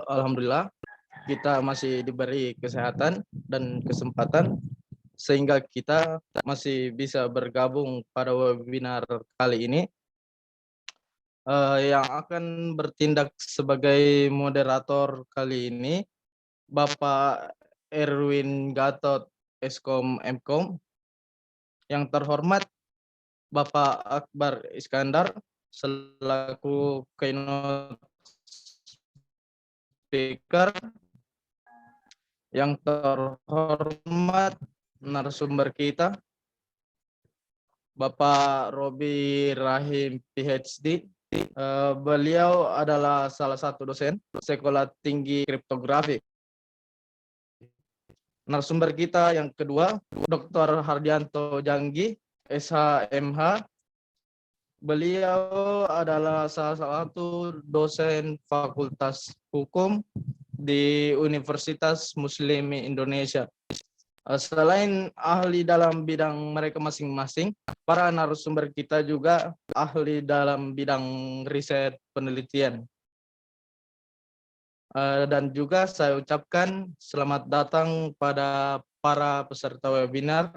Alhamdulillah kita masih diberi kesehatan dan kesempatan sehingga kita masih bisa bergabung pada webinar kali ini. Yang akan bertindak sebagai moderator kali ini Bapak Erwin Gatot Eskom Mkom, yang terhormat Bapak Akbar Iskandar selaku keynote speaker, yang terhormat narasumber kita Bapak Robi Rahim PhD. Beliau adalah salah satu dosen Sekolah Tinggi Kriptografi. Narasumber kita yang kedua, Dr. Hardianto Janggi, SHMH. Beliau adalah salah satu dosen Fakultas Hukum di Universitas Muslim Indonesia. Selain ahli dalam bidang mereka masing-masing, para narasumber kita juga ahli dalam bidang riset penelitian. Dan juga saya ucapkan selamat datang pada para peserta webinar.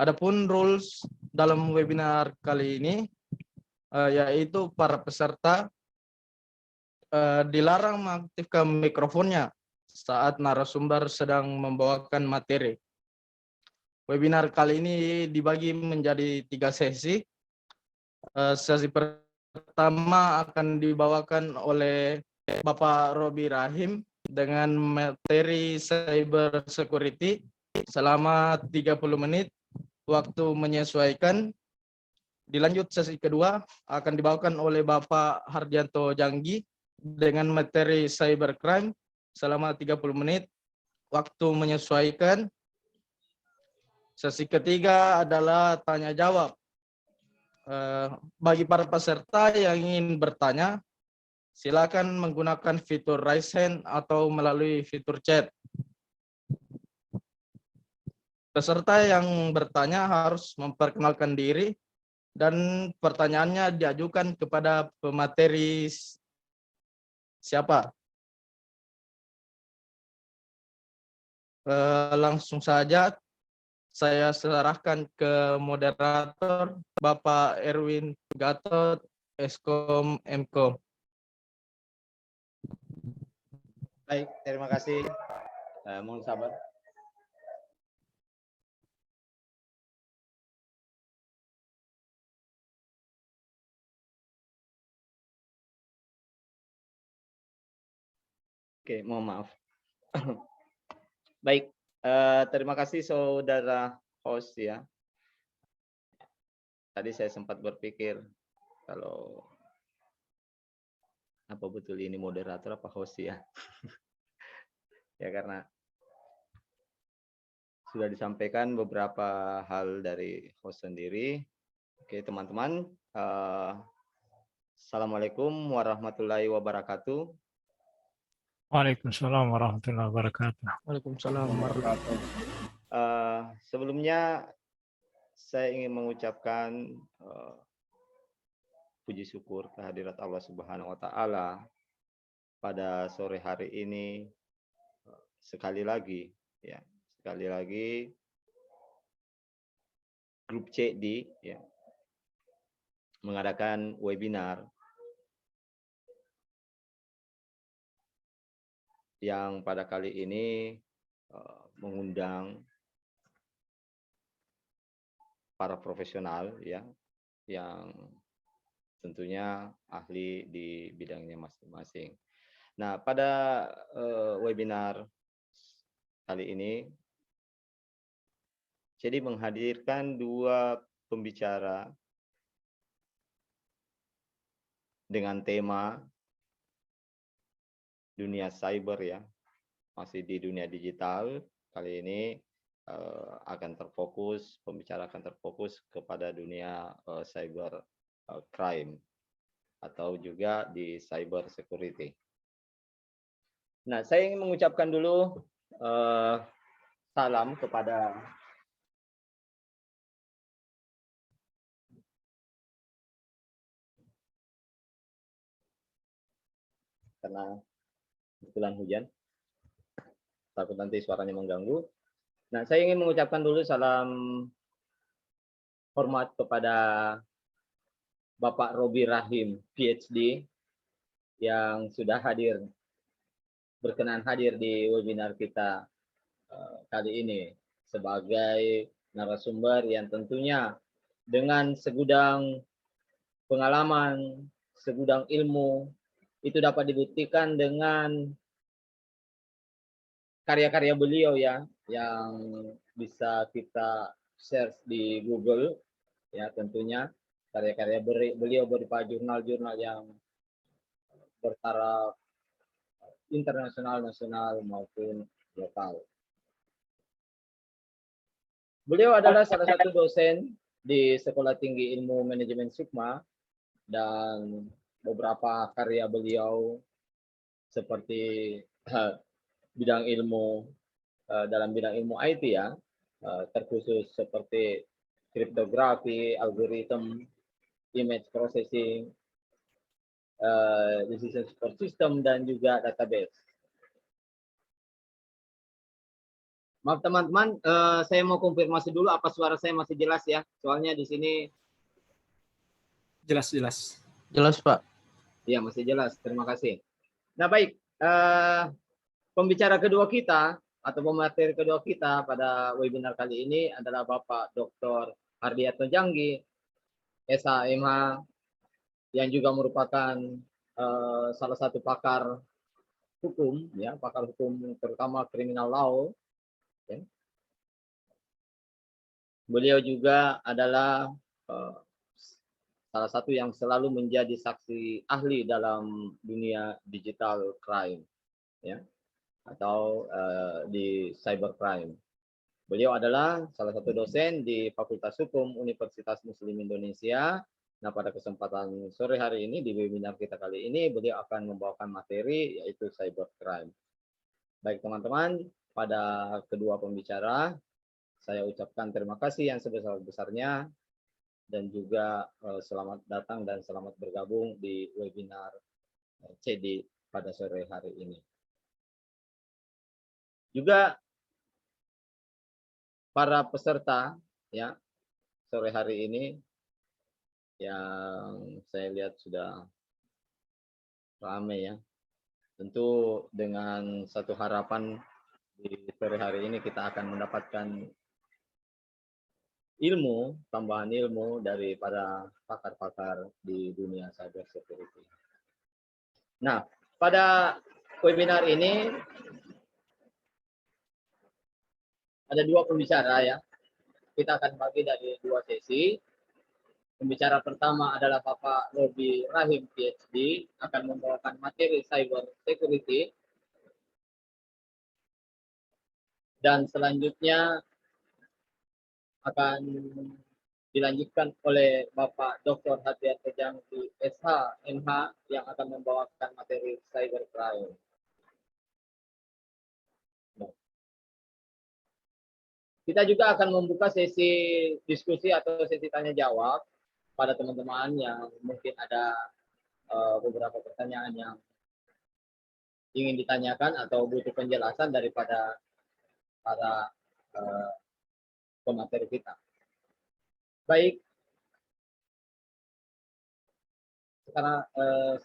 Adapun rules dalam webinar kali ini, yaitu para peserta dilarang mengaktifkan mikrofonnya saat narasumber sedang membawakan materi. Webinar kali ini dibagi menjadi 3 sesi. Sesi pertama akan dibawakan oleh Bapak Robi Rahim dengan materi cyber security selama 30 menit, waktu menyesuaikan. Dilanjut sesi kedua akan dibawakan oleh Bapak Hardianto Janggi dengan materi cybercrime selama 30 menit, waktu menyesuaikan. Sesi ketiga adalah tanya jawab. Bagi para peserta yang ingin bertanya, silakan menggunakan fitur raise hand atau melalui fitur chat. Peserta yang bertanya harus memperkenalkan diri dan pertanyaannya diajukan kepada pemateri siapa. Langsung saja saya serahkan ke moderator Bapak Erwin Gatot Eskom Mkom. Baik, terima kasih. Mohon sabar. Oke, mohon maaf. Baik, terima kasih saudara host ya. Tadi saya sempat berpikir kalau apa betul ini moderator apa host ya. Ya karena sudah disampaikan beberapa hal dari host sendiri. Oke teman-teman, Assalamualaikum warahmatullahi wabarakatuh. Waalaikumsalam warahmatullahi wabarakatuh. Waalaikumsalam warahmatullahi wabarakatuh. Sebelumnya saya ingin mengucapkan puji syukur kehadirat Allah Subhanahu wa taala pada sore hari ini. Sekali lagi grup CD ya mengadakan webinar yang pada kali ini mengundang para profesional ya yang tentunya ahli di bidangnya masing-masing. Nah, pada webinar kali ini jadi menghadirkan 2 pembicara dengan tema dunia cyber ya, masih di dunia digital. Kali ini pembicara akan terfokus kepada dunia cyber crime atau juga di cyber security. Nah, saya ingin mengucapkan dulu salam kepada karena kebetulan hujan. Takut nanti suaranya mengganggu. Nah, saya ingin mengucapkan dulu salam hormat kepada Bapak Robi Rahim, PhD, yang sudah berkenan hadir di webinar kita kali ini sebagai narasumber yang tentunya dengan segudang pengalaman, segudang ilmu, itu dapat dibuktikan dengan karya-karya beliau ya, yang bisa kita search di Google ya, tentunya karya-karya beliau berupa jurnal-jurnal yang bertaraf internasional, nasional maupun lokal. Beliau adalah salah satu dosen di Sekolah Tinggi Ilmu Manajemen Sukma, dan beberapa karya beliau seperti bidang ilmu dalam bidang ilmu IT ya, terkhusus seperti kriptografi, algoritma, image processing, decision support system, dan juga database. Maaf teman-teman, saya mau konfirmasi dulu apa suara saya masih jelas ya, soalnya di sini Jelas. Jelas, Pak. ya masih jelas. Terima kasih. Nah baik, pembicara kedua kita atau pemateri kedua kita pada webinar kali ini adalah Bapak Dr. Hardiatno Janggi, SHMH, yang juga merupakan salah satu pakar hukum, ya, pakar hukum terutama criminal law. Ya. Beliau juga adalah salah satu yang selalu menjadi saksi ahli dalam dunia digital crime, ya, atau di cybercrime. Beliau adalah salah satu dosen di Fakultas Hukum Universitas Muslim Indonesia. Nah, pada kesempatan sore hari ini di webinar kita kali ini, beliau akan membawakan materi yaitu cybercrime. Baik teman-teman, pada kedua pembicara, saya ucapkan terima kasih yang sebesar-besarnya dan juga selamat datang dan selamat bergabung di webinar CD pada sore hari ini. Juga para peserta ya sore hari ini yang saya lihat sudah ramai ya. Tentu dengan satu harapan di sore hari ini kita akan mendapatkan ilmu, tambahan ilmu dari para pakar-pakar di dunia cyber security. Nah, pada webinar ini ada dua pembicara ya. Kita akan bagi dari dua sesi. Pembicara pertama adalah Bapak Robi Rahim, PhD, akan membawakan materi cyber security. Dan selanjutnya akan dilanjutkan oleh Bapak Dr. Hardiatno Janggi, SHMH, yang akan membawakan materi cybercrime. Kita juga akan membuka sesi diskusi atau sesi tanya jawab pada teman-teman yang mungkin ada beberapa pertanyaan yang ingin ditanyakan atau butuh penjelasan daripada para pemateri kita. Baik, sekarang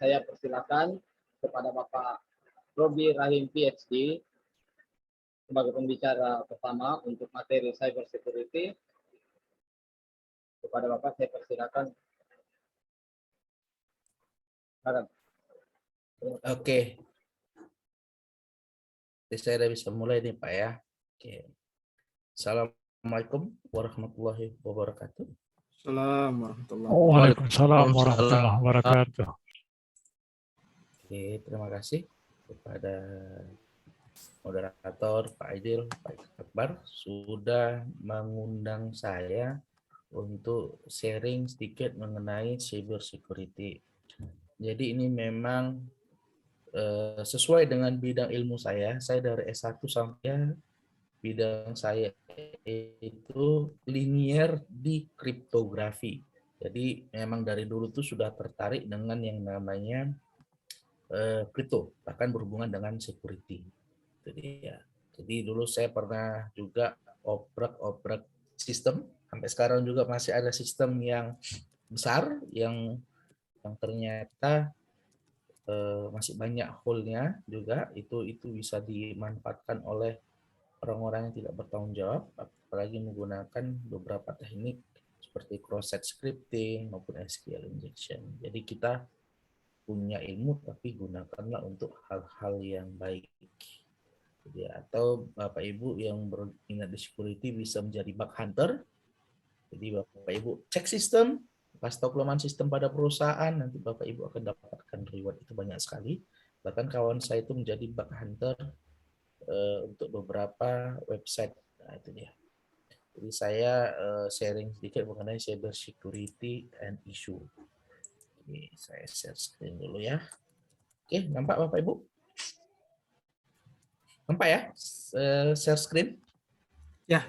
saya persilakan kepada Bapak Robi Rahim, PhD, sebagai pembicara pertama untuk materi cyber security. Kepada Bapak saya persilakan. Oke. Saya sudah bisa mulai nih Pak ya. Oke. Assalamualaikum warahmatullahi wabarakatuh. Waalaikumsalam warahmatullahi wabarakatuh. Oke, terima kasih kepada moderator Pak Aidil, Pak Akbar sudah mengundang saya untuk sharing sedikit mengenai cyber security. Jadi ini memang sesuai dengan bidang ilmu saya dari S1 sampai bidang saya itu linier di kriptografi. Jadi memang dari dulu tuh sudah tertarik dengan yang namanya kripto, bahkan berhubungan dengan security. Itu dia. Jadi dulu saya pernah juga oprek sistem, sampai sekarang juga masih ada sistem yang besar yang ternyata masih banyak hole-nya juga, itu bisa dimanfaatkan oleh orang-orang yang tidak bertanggung jawab, apalagi menggunakan beberapa teknik seperti cross-site scripting maupun SQL injection. Jadi kita punya ilmu tapi gunakanlah untuk hal-hal yang baik. Jadi, atau Bapak Ibu yang berminat di security bisa menjadi bug hunter. Jadi Bapak Ibu cek sistem, kasih tahu kelemahan sistem pada perusahaan, nanti Bapak Ibu akan dapatkan reward itu banyak sekali. Bahkan kawan saya itu menjadi bug hunter untuk beberapa website. Nah, itu dia. Jadi saya sharing sedikit mengenai cyber security and issue. Ini saya share screen dulu ya. Oke, nampak Bapak Ibu? Nampak ya? Share screen? Ya,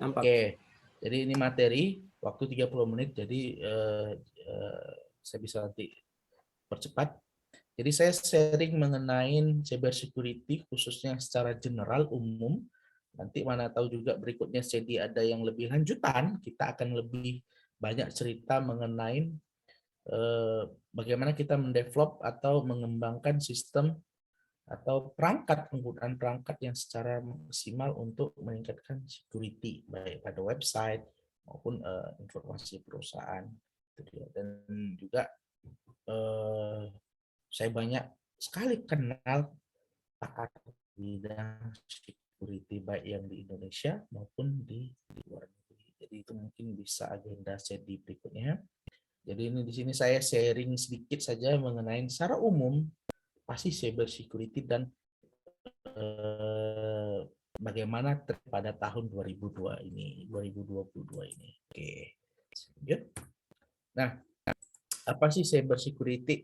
nampak. Oke. Jadi ini materi, waktu 30 menit, jadi saya bisa nanti percepat. Jadi saya sharing mengenai cyber security khususnya secara general umum. Nanti mana tahu juga berikutnya jadi ada yang lebih lanjutan, kita akan lebih banyak cerita mengenai bagaimana kita mendevelop atau mengembangkan sistem atau penggunaan perangkat yang secara maksimal untuk meningkatkan security baik pada website maupun informasi perusahaan. Dan juga saya banyak sekali kenal pakar bidang security baik yang di Indonesia maupun di luar negeri. Jadi itu mungkin bisa agenda saya di berikutnya. Jadi ini di sini saya sharing sedikit saja mengenai secara umum pasti cyber security dan bagaimana pada tahun 2022 ini. Oke. Lanjut. Nah, apa sih cyber security?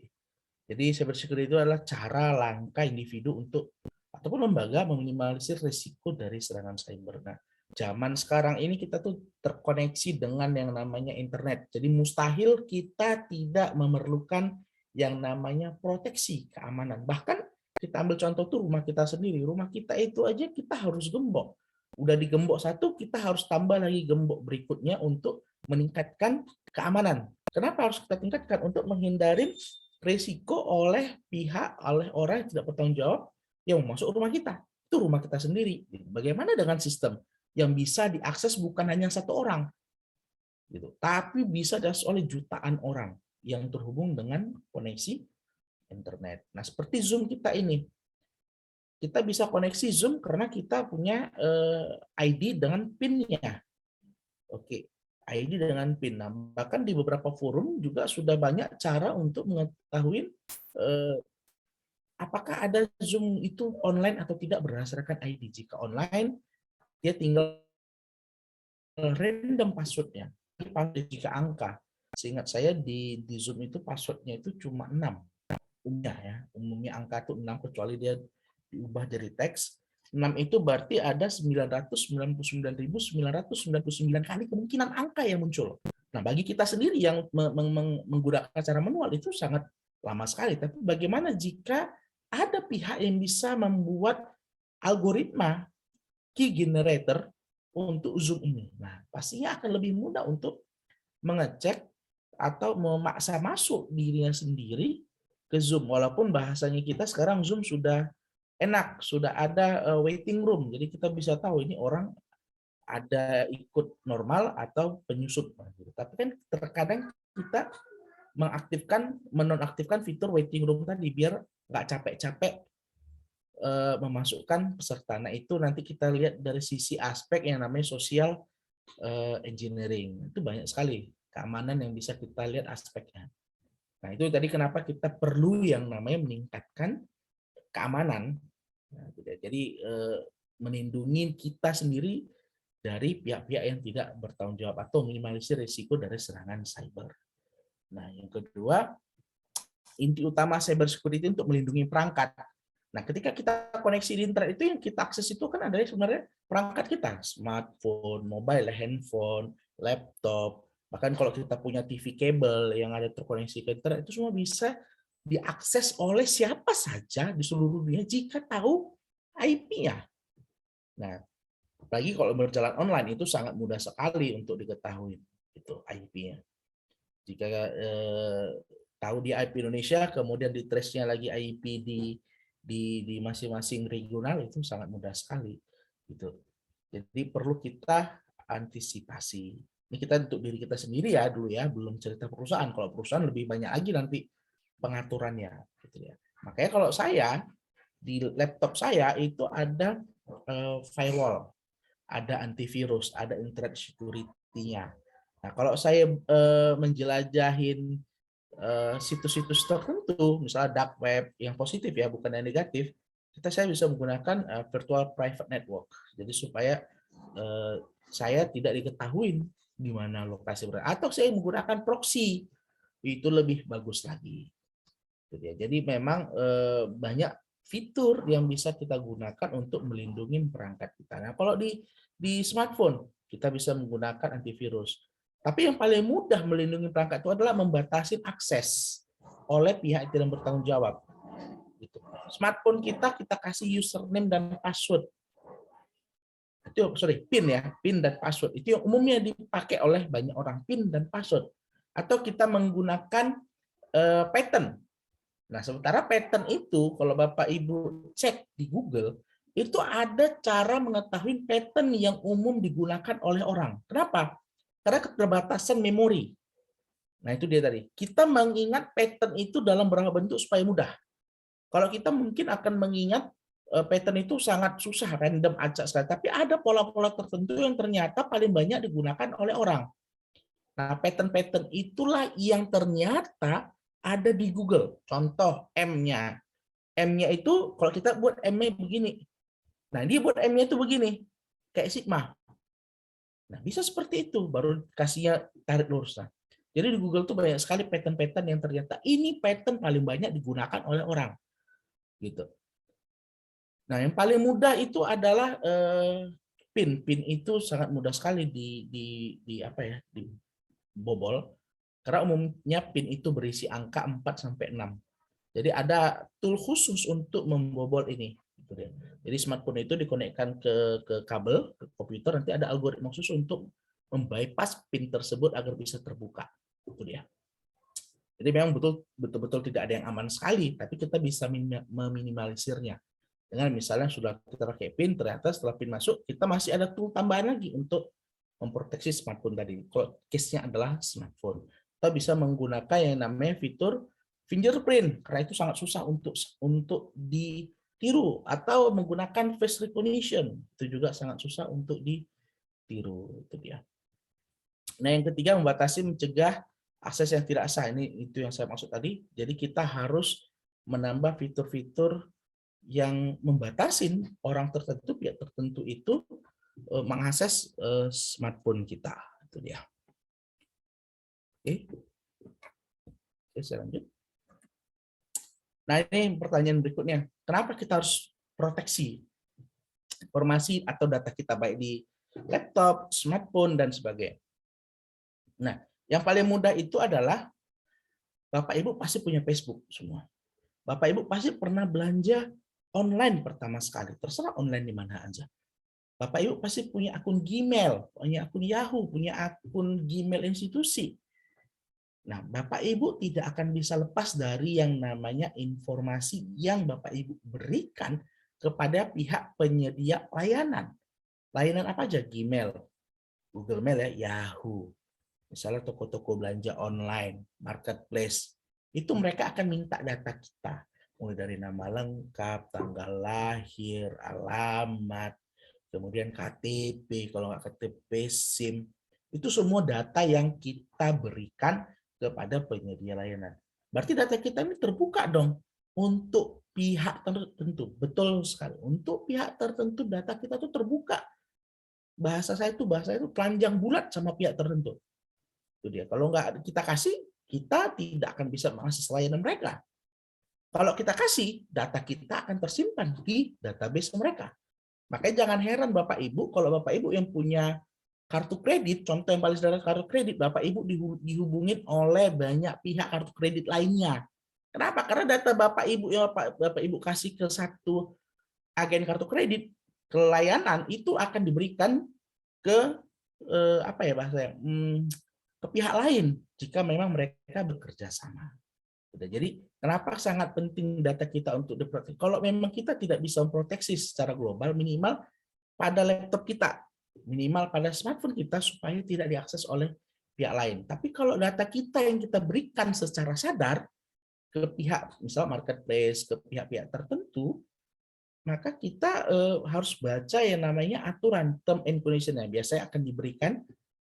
Jadi cyber security itu adalah cara langkah individu untuk ataupun lembaga meminimalisir risiko dari serangan cyber. Nah, zaman sekarang ini kita tuh terkoneksi dengan yang namanya internet. Jadi mustahil kita tidak memerlukan yang namanya proteksi keamanan. Bahkan kita ambil contoh tuh rumah kita sendiri. Rumah kita itu aja kita harus gembok. Udah digembok satu, kita harus tambah lagi gembok berikutnya untuk meningkatkan keamanan. Kenapa harus kita tingkatkan? Untuk menghindari risiko oleh orang yang tidak bertanggung jawab yang masuk rumah kita. Itu rumah kita sendiri. Bagaimana dengan sistem yang bisa diakses bukan hanya satu orang, gitu, tapi bisa diakses oleh jutaan orang yang terhubung dengan koneksi internet. Nah, seperti Zoom kita ini. Kita bisa koneksi Zoom karena kita punya ID dengan PIN-nya. Oke, ID dengan PIN. Nah, bahkan di beberapa forum juga sudah banyak cara untuk mengetahui apakah ada Zoom itu online atau tidak berdasarkan ID. Jika online, dia tinggal random passwordnya. Jika angka, seingat saya di Zoom itu passwordnya itu cuma 6. Umumnya angka itu 6 kecuali dia diubah dari teks. 6 itu berarti ada 999.999 kali kemungkinan angka yang muncul. Nah, bagi kita sendiri yang menggunakan cara manual itu sangat lama sekali. Tapi bagaimana jika ada pihak yang bisa membuat algoritma key generator untuk Zoom ini? Nah, pastinya akan lebih mudah untuk mengecek atau memaksa masuk dirinya sendiri ke Zoom. Walaupun bahasanya kita sekarang Zoom sudah enak, sudah ada waiting room. Jadi kita bisa tahu ini orang ada ikut normal atau penyusup. Tapi kan terkadang kita menonaktifkan fitur waiting room tadi biar nggak capek-capek memasukkan peserta. Nah, itu nanti kita lihat dari sisi aspek yang namanya social engineering. Itu banyak sekali keamanan yang bisa kita lihat aspeknya. Nah, itu tadi kenapa kita perlu yang namanya meningkatkan keamanan. Nah, jadi melindungi kita sendiri dari pihak-pihak yang tidak bertanggung jawab atau minimalisir risiko dari serangan cyber. Nah, yang kedua, inti utama cyber security untuk melindungi perangkat. Nah, ketika kita koneksi di internet itu yang kita akses itu kan adalah sebenarnya perangkat kita, smartphone, mobile, handphone, laptop, bahkan kalau kita punya TV kabel yang ada terkoneksi ke internet itu semua bisa diakses oleh siapa saja di seluruh dunia jika tahu IP-nya. Nah, apalagi kalau berjalan online itu sangat mudah sekali untuk diketahui itu IP-nya. Jika tahu di IP Indonesia, kemudian di trace-nya lagi IP di masing-masing regional, itu sangat mudah sekali. Gitu. Jadi perlu kita antisipasi. Ini kita untuk diri kita sendiri ya dulu ya, belum cerita perusahaan. Kalau perusahaan lebih banyak lagi nanti pengaturannya. Gitu ya. Makanya kalau saya di laptop saya itu ada firewall, ada antivirus, ada internet security-nya. Nah, kalau saya menjelajahin situs-situs tertentu, misalnya dark web yang positif ya, bukan yang negatif, saya bisa menggunakan virtual private network. Jadi supaya saya tidak diketahui di mana lokasi berada. Atau saya menggunakan proxy, itu lebih bagus lagi. Jadi memang banyak fitur yang bisa kita gunakan untuk melindungi perangkat kita. Nah, kalau di smartphone kita bisa menggunakan antivirus. Tapi yang paling mudah melindungi perangkat itu adalah membatasi akses oleh pihak yang tidak bertanggung jawab. Gitu. Smartphone kita kasih username dan password. Itu PIN ya, PIN dan password. Itu yang umumnya dipakai oleh banyak orang, PIN dan password. Atau kita menggunakan pattern. Nah, sementara pattern itu kalau Bapak Ibu cek di Google, itu ada cara mengetahui pattern yang umum digunakan oleh orang. Kenapa? Karena keterbatasan memori. Nah, itu dia tadi. Kita mengingat pattern itu dalam berapa bentuk supaya mudah. Kalau kita mungkin akan mengingat pattern itu sangat susah, random acak sekali. Tapi ada pola-pola tertentu yang ternyata paling banyak digunakan oleh orang. Nah, pattern-pattern itulah yang ternyata ada di Google. Contoh M-nya. M-nya itu kalau kita buat M-nya begini. Nah, dia buat M-nya itu begini. Kayak sigma. Nah, bisa seperti itu, baru kasihnya tarik lurus. Jadi di Google tuh banyak sekali pattern-pattern yang ternyata ini pattern paling banyak digunakan oleh orang. Gitu. Nah, yang paling mudah itu adalah PIN. PIN itu sangat mudah sekali dibobol. Karena umumnya PIN itu berisi angka 4 sampai 6. Jadi ada tool khusus untuk membobol ini. Jadi smartphone itu dikonekkan ke kabel, ke komputer, nanti ada algoritma khusus untuk membypass PIN tersebut agar bisa terbuka. Itu dia. Jadi memang betul-betul tidak ada yang aman sekali, tapi kita bisa meminimalisirnya. Dengan misalnya sudah kita pakai PIN, ternyata setelah PIN masuk, kita masih ada tool tambahan lagi untuk memproteksi smartphone tadi. Kalau case-nya adalah smartphone. Kita bisa menggunakan yang namanya fitur fingerprint, karena itu sangat susah untuk ditiru, atau menggunakan face recognition, itu juga sangat susah untuk ditiru. Itu dia. Nah, yang ketiga, membatasi mencegah akses yang tidak sah. Itu yang saya maksud tadi. Jadi kita harus menambah fitur-fitur yang membatasi orang tertentu, pihak tertentu itu mengakses smartphone kita. Itu dia. Oke, saya lanjut. Nah, ini pertanyaan berikutnya. Kenapa kita harus proteksi informasi atau data kita baik di laptop, smartphone, dan sebagainya? Nah, yang paling mudah itu adalah Bapak Ibu pasti punya Facebook semua. Bapak Ibu pasti pernah belanja online pertama sekali. Terserah online di mana aja. Bapak Ibu pasti punya akun Gmail, punya akun Yahoo, punya akun Gmail institusi. Nah, Bapak Ibu tidak akan bisa lepas dari yang namanya informasi yang Bapak Ibu berikan kepada pihak penyedia layanan. Layanan apa aja? Gmail, Google Mail ya, Yahoo. Misalnya toko-toko belanja online, marketplace. Itu mereka akan minta data kita. Mulai dari nama lengkap, tanggal lahir, alamat, kemudian KTP, kalau nggak KTP, SIM. Itu semua data yang kita berikan kepada penyedia layanan. Berarti data kita ini terbuka dong untuk pihak tertentu. Betul sekali. Untuk pihak tertentu data kita itu terbuka. Bahasa itu telanjang bulat sama pihak tertentu. Itu dia. Kalau nggak kita kasih, kita tidak akan bisa mengakses layanan mereka. Kalau kita kasih, data kita akan tersimpan di database mereka. Makanya jangan heran Bapak Ibu, kalau Bapak Ibu yang punya kartu kredit, contoh yang paling sederhana kartu kredit, Bapak Ibu dihubungin oleh banyak pihak kartu kredit lainnya. Kenapa? Karena data Bapak Ibu yang Bapak Ibu kasih ke satu agen kartu kredit, ke layanan itu akan diberikan ke apa ya bahasanya? Ke pihak lain jika memang mereka bekerja sama. Jadi kenapa sangat penting data kita untuk diproteksi? Kalau memang kita tidak bisa memproteksi secara global, minimal pada laptop kita, minimal pada smartphone kita supaya tidak diakses oleh pihak lain. Tapi kalau data kita yang kita berikan secara sadar ke pihak, misal marketplace, ke pihak-pihak tertentu, maka kita harus baca yang namanya aturan term and condition yang biasanya akan diberikan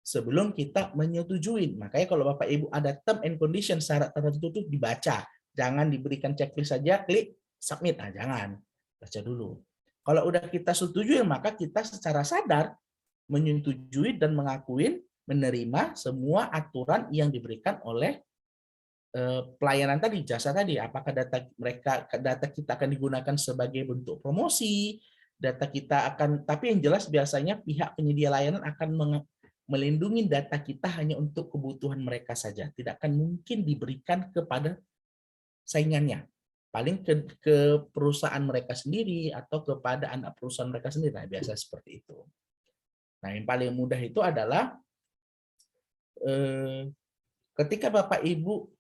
sebelum kita menyetujui. Makanya kalau Bapak Ibu ada term and condition syarat tertentu itu dibaca. Jangan diberikan checklist saja, klik submit. Nah, jangan. Baca dulu. Kalau udah kita setujui, maka kita secara sadar menyetujui dan mengakui menerima semua aturan yang diberikan oleh pelayanan tadi, jasa tadi. Apakah data kita akan digunakan sebagai bentuk promosi, data kita akan, tapi yang jelas biasanya pihak penyedia layanan akan melindungi data kita hanya untuk kebutuhan mereka saja, tidak akan mungkin diberikan kepada saingannya, paling ke perusahaan mereka sendiri atau kepada anak perusahaan mereka sendiri. Nah, biasa seperti itu. Nah, yang paling mudah itu adalah ketika Bapak Ibu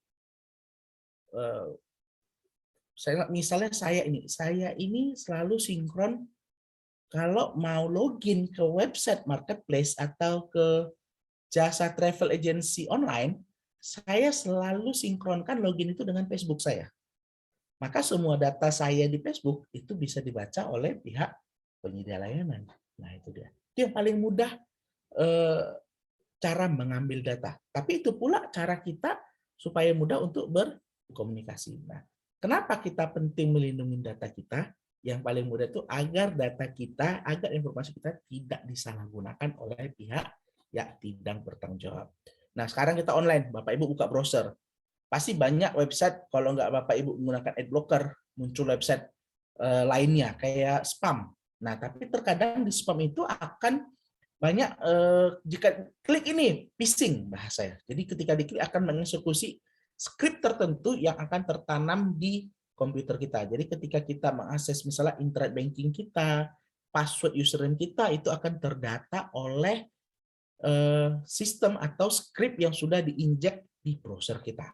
misalnya saya ini selalu sinkron kalau mau login ke website marketplace atau ke jasa travel agency online, saya selalu sinkronkan login itu dengan Facebook saya. Maka semua data saya di Facebook itu bisa dibaca oleh pihak penyedia layanan. Nah, itu dia. Itu yang paling mudah cara mengambil data. Tapi itu pula cara kita supaya mudah untuk berkomunikasi. Nah, kenapa kita penting melindungi data kita? Yang paling mudah itu agar data kita, agar informasi kita tidak disalahgunakan oleh pihak yang tidak bertanggung jawab. Nah, sekarang kita online, Bapak Ibu buka browser. Pasti banyak website, kalau nggak Bapak Ibu menggunakan adblocker, muncul website lainnya, kayak spam. Nah, tapi terkadang di spam itu akan banyak, jika klik ini, phishing bahasanya. Jadi ketika diklik akan mengeksekusi skrip tertentu yang akan tertanam di komputer kita. Jadi ketika kita mengakses misalnya internet banking kita, password username kita itu akan terdata oleh sistem atau skrip yang sudah diinjek di browser kita.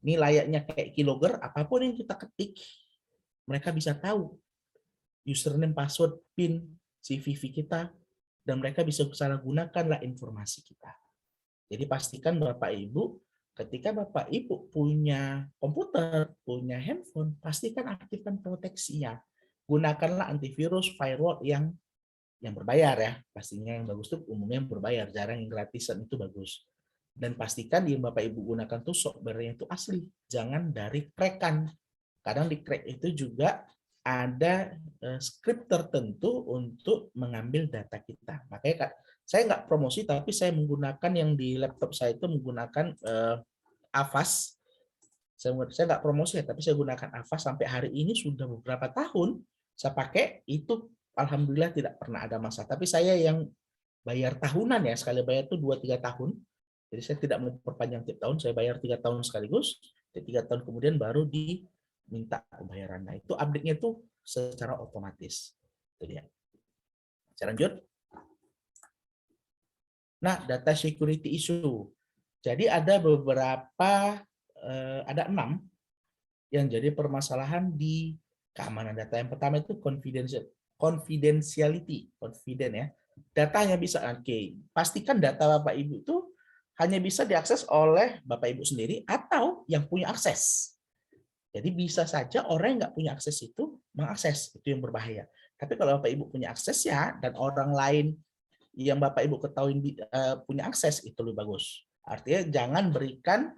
Ini layaknya kayak keylogger, apapun yang kita ketik, mereka bisa tahu username, password, PIN, CVV kita, dan mereka bisa gunakanlah informasi kita. Jadi pastikan Bapak Ibu, ketika Bapak Ibu punya komputer, punya handphone, pastikan aktifkan proteksinya. Gunakanlah antivirus, firewall yang berbayar ya. Pastinya yang bagus itu umumnya yang berbayar, jarang yang gratisan, itu bagus. Dan pastikan yang Bapak Ibu gunakan tuh software-nya itu asli, jangan dari crack-an. Kadang di crack itu juga ada skrip tertentu untuk mengambil data kita. Makanya saya nggak promosi, tapi saya menggunakan yang di laptop saya itu menggunakan Avast. Saya nggak promosi, tapi saya gunakan Avast sampai hari ini sudah beberapa tahun saya pakai, itu alhamdulillah tidak pernah ada masalah. Tapi saya yang bayar tahunan ya, sekali bayar itu 2-3 tahun. Jadi saya tidak memperpanjang tiap tahun, saya bayar 3 tahun sekaligus, 3 tahun kemudian baru diminta pembayaran. Nah, itu update-nya itu secara otomatis. Itu dia. Saya lanjut. Nah, data security issue. Jadi ada beberapa, ada 6 yang jadi permasalahan di keamanan data. Yang pertama itu confidentiality, confident ya. Data hanya bisa, pastikan data Bapak Ibu itu hanya bisa diakses oleh Bapak Ibu sendiri atau yang punya akses. Jadi bisa saja orang yang nggak punya akses itu mengakses, itu yang berbahaya. Tapi kalau Bapak Ibu punya akses ya, dan orang lain yang Bapak Ibu ketahui punya akses, itu lebih bagus. Artinya jangan berikan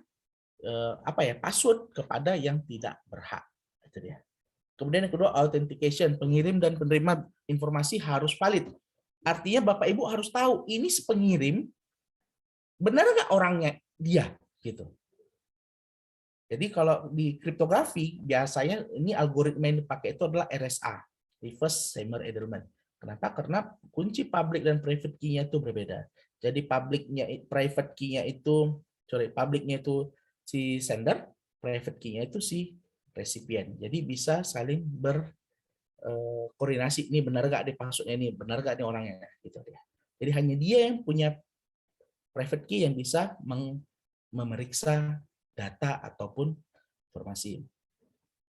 password kepada yang tidak berhak. Itu dia. Kemudian yang kedua, authentication, pengirim dan penerima informasi harus valid. Artinya Bapak Ibu harus tahu ini si pengirim benar nggak orangnya dia gitu. Jadi kalau di kriptografi biasanya ini algoritma yang dipakai itu adalah RSA, reverse shamer encryption. Kenapa? Karena kunci public dan private key-nya itu berbeda. Jadi public-nya itu si sender, private key-nya itu si resipien. Jadi bisa saling berkoordinasi. Ini benar gak di passwordnya, ini benar gak di orangnya, gitu ya. Jadi hanya dia yang punya private key yang bisa memeriksa data ataupun informasi.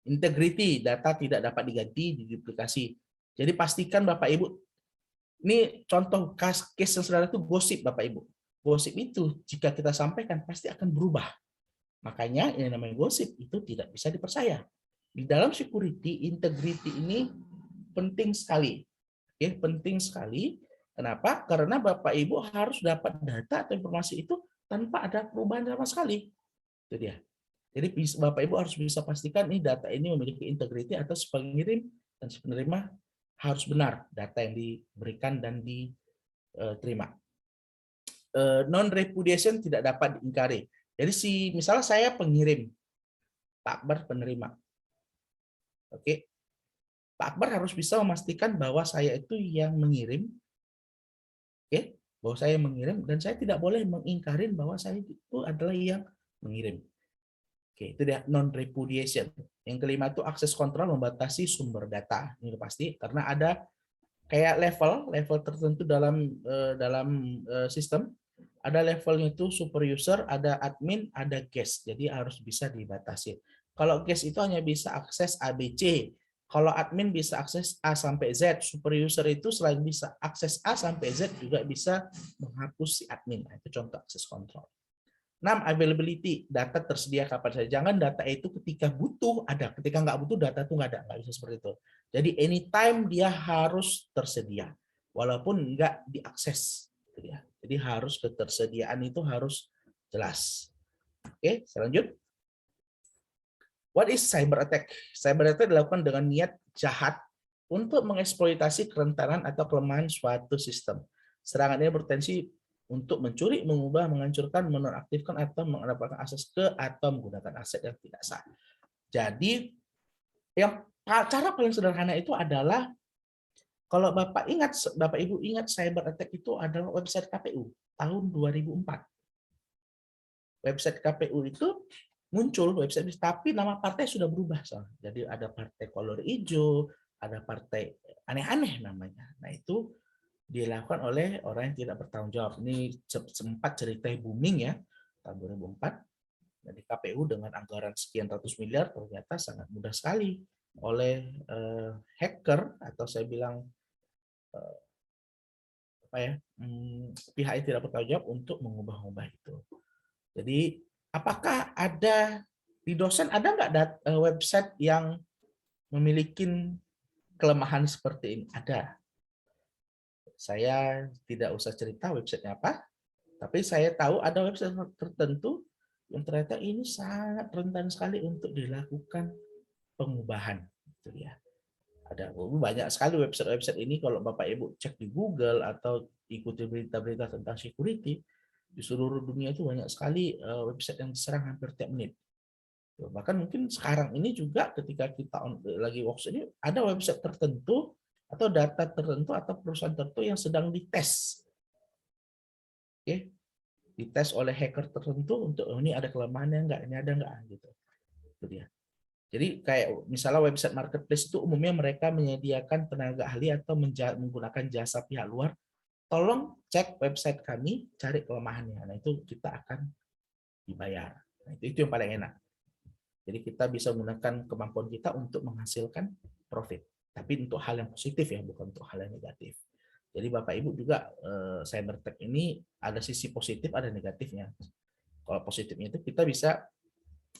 Integrity, data tidak dapat diganti, diduplikasi. Jadi pastikan Bapak Ibu, ini contoh case yang saudara itu gosip Bapak Ibu. Gosip itu jika kita sampaikan pasti akan berubah. Makanya yang namanya gosip itu tidak bisa dipercaya. Di dalam security, integrity ini penting sekali. Oke, penting sekali. Kenapa? Karena Bapak Ibu harus dapat data atau informasi itu tanpa ada perubahan sama sekali. Itu dia. Jadi Bapak Ibu harus bisa pastikan nih data ini memiliki integriti atau si pengirim dan si penerima harus benar data yang diberikan dan diterima. Non-repudiation tidak dapat diingkari. Jadi misalnya saya pengirim, Pak Akbar penerima. Oke, Pak Akbar harus bisa memastikan bahwa saya itu yang mengirim, oke, bahwa saya mengirim dan saya tidak boleh mengingkarin bahwa saya itu adalah yang mengirim. Oke, itu dia non-repudiation. Yang kelima itu akses kontrol membatasi sumber data. Ini pasti karena ada kayak level tertentu dalam sistem. Ada levelnya itu super user, ada admin, ada guest. Jadi harus bisa dibatasi. Kalau guest itu hanya bisa akses ABC. Kalau admin bisa akses A sampai Z. Super user itu selain bisa akses A sampai Z juga bisa menghapus si admin. Nah, itu contoh akses kontrol. 6. Availability, data tersedia kapan saja. Jangan data itu ketika butuh ada, ketika nggak butuh data itu nggak ada, nggak bisa seperti itu. Jadi anytime dia harus tersedia, walaupun nggak diakses. Jadi harus ketersediaan itu harus jelas. Oke, selanjut. What is cyber attack? Cyber attack dilakukan dengan niat jahat untuk mengeksploitasi kerentanan atau kelemahan suatu sistem. Serangan ini berpotensi untuk mencuri, mengubah, menghancurkan, menonaktifkan, atau mendapatkan akses ke atau menggunakan aset yang tidak sah. Jadi, yang cara paling sederhana itu adalah kalau Bapak Ibu ingat cyber attack itu adalah website KPU tahun 2004. Website KPU itu muncul website, tapi nama partai sudah berubah. Jadi ada partai kolor hijau, ada partai aneh-aneh namanya. Nah itu dilakukan oleh orang yang tidak bertanggung jawab. Ini sempat cerita booming ya, tahun 2004. Jadi KPU dengan anggaran sekian ratus miliar ternyata sangat mudah sekali oleh hacker atau saya bilang pihak yang tidak bertanggung jawab untuk mengubah-ubah itu. Jadi apakah ada di dosen ada nggak website yang memiliki kelemahan seperti ini? Ada. Saya tidak usah cerita websitenya apa, tapi saya tahu ada website tertentu yang ternyata ini sangat rentan sekali untuk dilakukan pengubahan. Itu ya. Ada banyak sekali website-website ini kalau Bapak Ibu cek di Google atau ikuti berita-berita tentang security, di seluruh dunia itu banyak sekali website yang diserang hampir tiap menit. Bahkan mungkin sekarang ini juga ketika kita lagi workshop ini ada website tertentu atau data tertentu atau perusahaan tertentu yang sedang dites. Oke. Dites oleh hacker tertentu untuk ini ada kelemahannya enggak, ini ada enggak gitu. Itu dia. Jadi kayak misalnya website marketplace itu umumnya mereka menyediakan tenaga ahli atau menggunakan jasa pihak luar. Tolong cek website kami, cari kelemahannya. Nah, itu kita akan dibayar. Nah, itu yang paling enak. Jadi kita bisa menggunakan kemampuan kita untuk menghasilkan profit. Tapi untuk hal yang positif ya, bukan untuk hal yang negatif. Jadi Bapak Ibu juga cyber attack ini ada sisi positif, ada negatifnya. Kalau positifnya itu kita bisa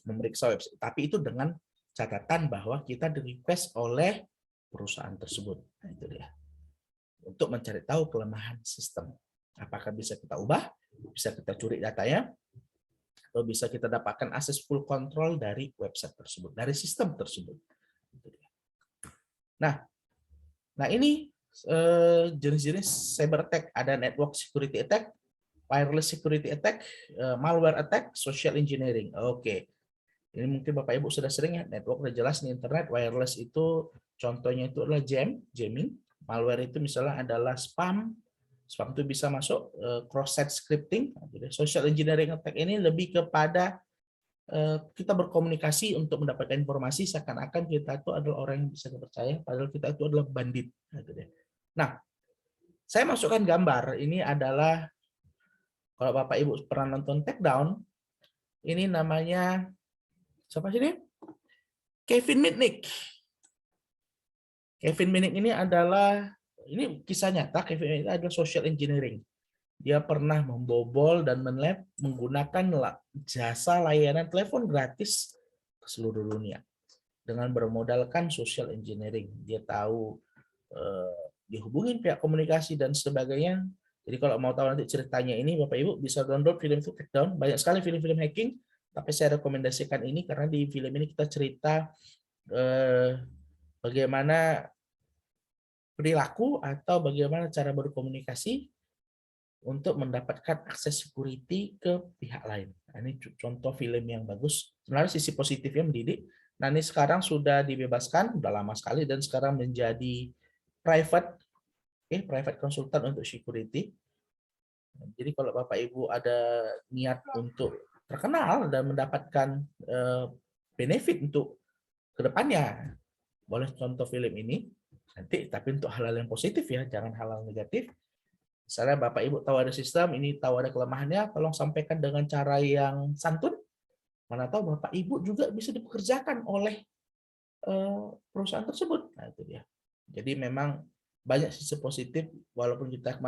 memeriksa website, tapi itu dengan catatan bahwa kita di-request oleh perusahaan tersebut. Nah, itu dia. Untuk mencari tahu kelemahan sistem. Apakah bisa kita ubah, bisa kita curi datanya, atau bisa kita dapatkan akses full control dari website tersebut, dari sistem tersebut. Nah ini jenis-jenis cyber attack. Ada network security attack, wireless security attack, malware attack, social engineering. Oke. Ini mungkin Bapak Ibu sudah sering ya, network udah jelas di internet, wireless itu contohnya itu adalah jamming, malware itu misalnya adalah spam itu bisa masuk cross-site scripting. Jadi social engineering attack ini lebih kepada kita berkomunikasi untuk mendapatkan informasi seakan-akan kita itu adalah orang yang bisa dipercaya, padahal kita itu adalah bandit. Nah, saya masukkan gambar. Ini adalah, kalau Bapak Ibu pernah nonton Takedown, ini namanya siapa sih ini? Kevin Mitnick. Kevin Mitnick ini adalah, ini kisah nyata. Kevin Mitnick adalah social engineering. Dia pernah membobol dan menggunakan jasa layanan telepon gratis ke seluruh dunia dengan bermodalkan social engineering. Dia tahu dihubungin pihak komunikasi dan sebagainya. Jadi kalau mau tahu nanti ceritanya ini, Bapak Ibu bisa download film itu Takedown. Banyak sekali film-film hacking, tapi saya rekomendasikan ini karena di film ini kita cerita bagaimana perilaku atau bagaimana cara berkomunikasi untuk mendapatkan akses security ke pihak lain. Nah, ini contoh film yang bagus. Sebenarnya sisi positifnya mendidik. Nah, ini sekarang sudah dibebaskan, udah lama sekali, dan sekarang menjadi private konsultan untuk security. Jadi kalau Bapak Ibu ada niat untuk terkenal dan mendapatkan benefit untuk kedepannya, boleh contoh film ini. Nanti, tapi untuk hal-hal yang positif ya, jangan hal-hal negatif. Misalnya Bapak Ibu tahu ada sistem, ini tahu ada kelemahannya, tolong sampaikan dengan cara yang santun. Mana tahu Bapak Ibu juga bisa dipekerjakan oleh perusahaan tersebut. Nah, itu dia. Jadi memang banyak sisi positif, walaupun kita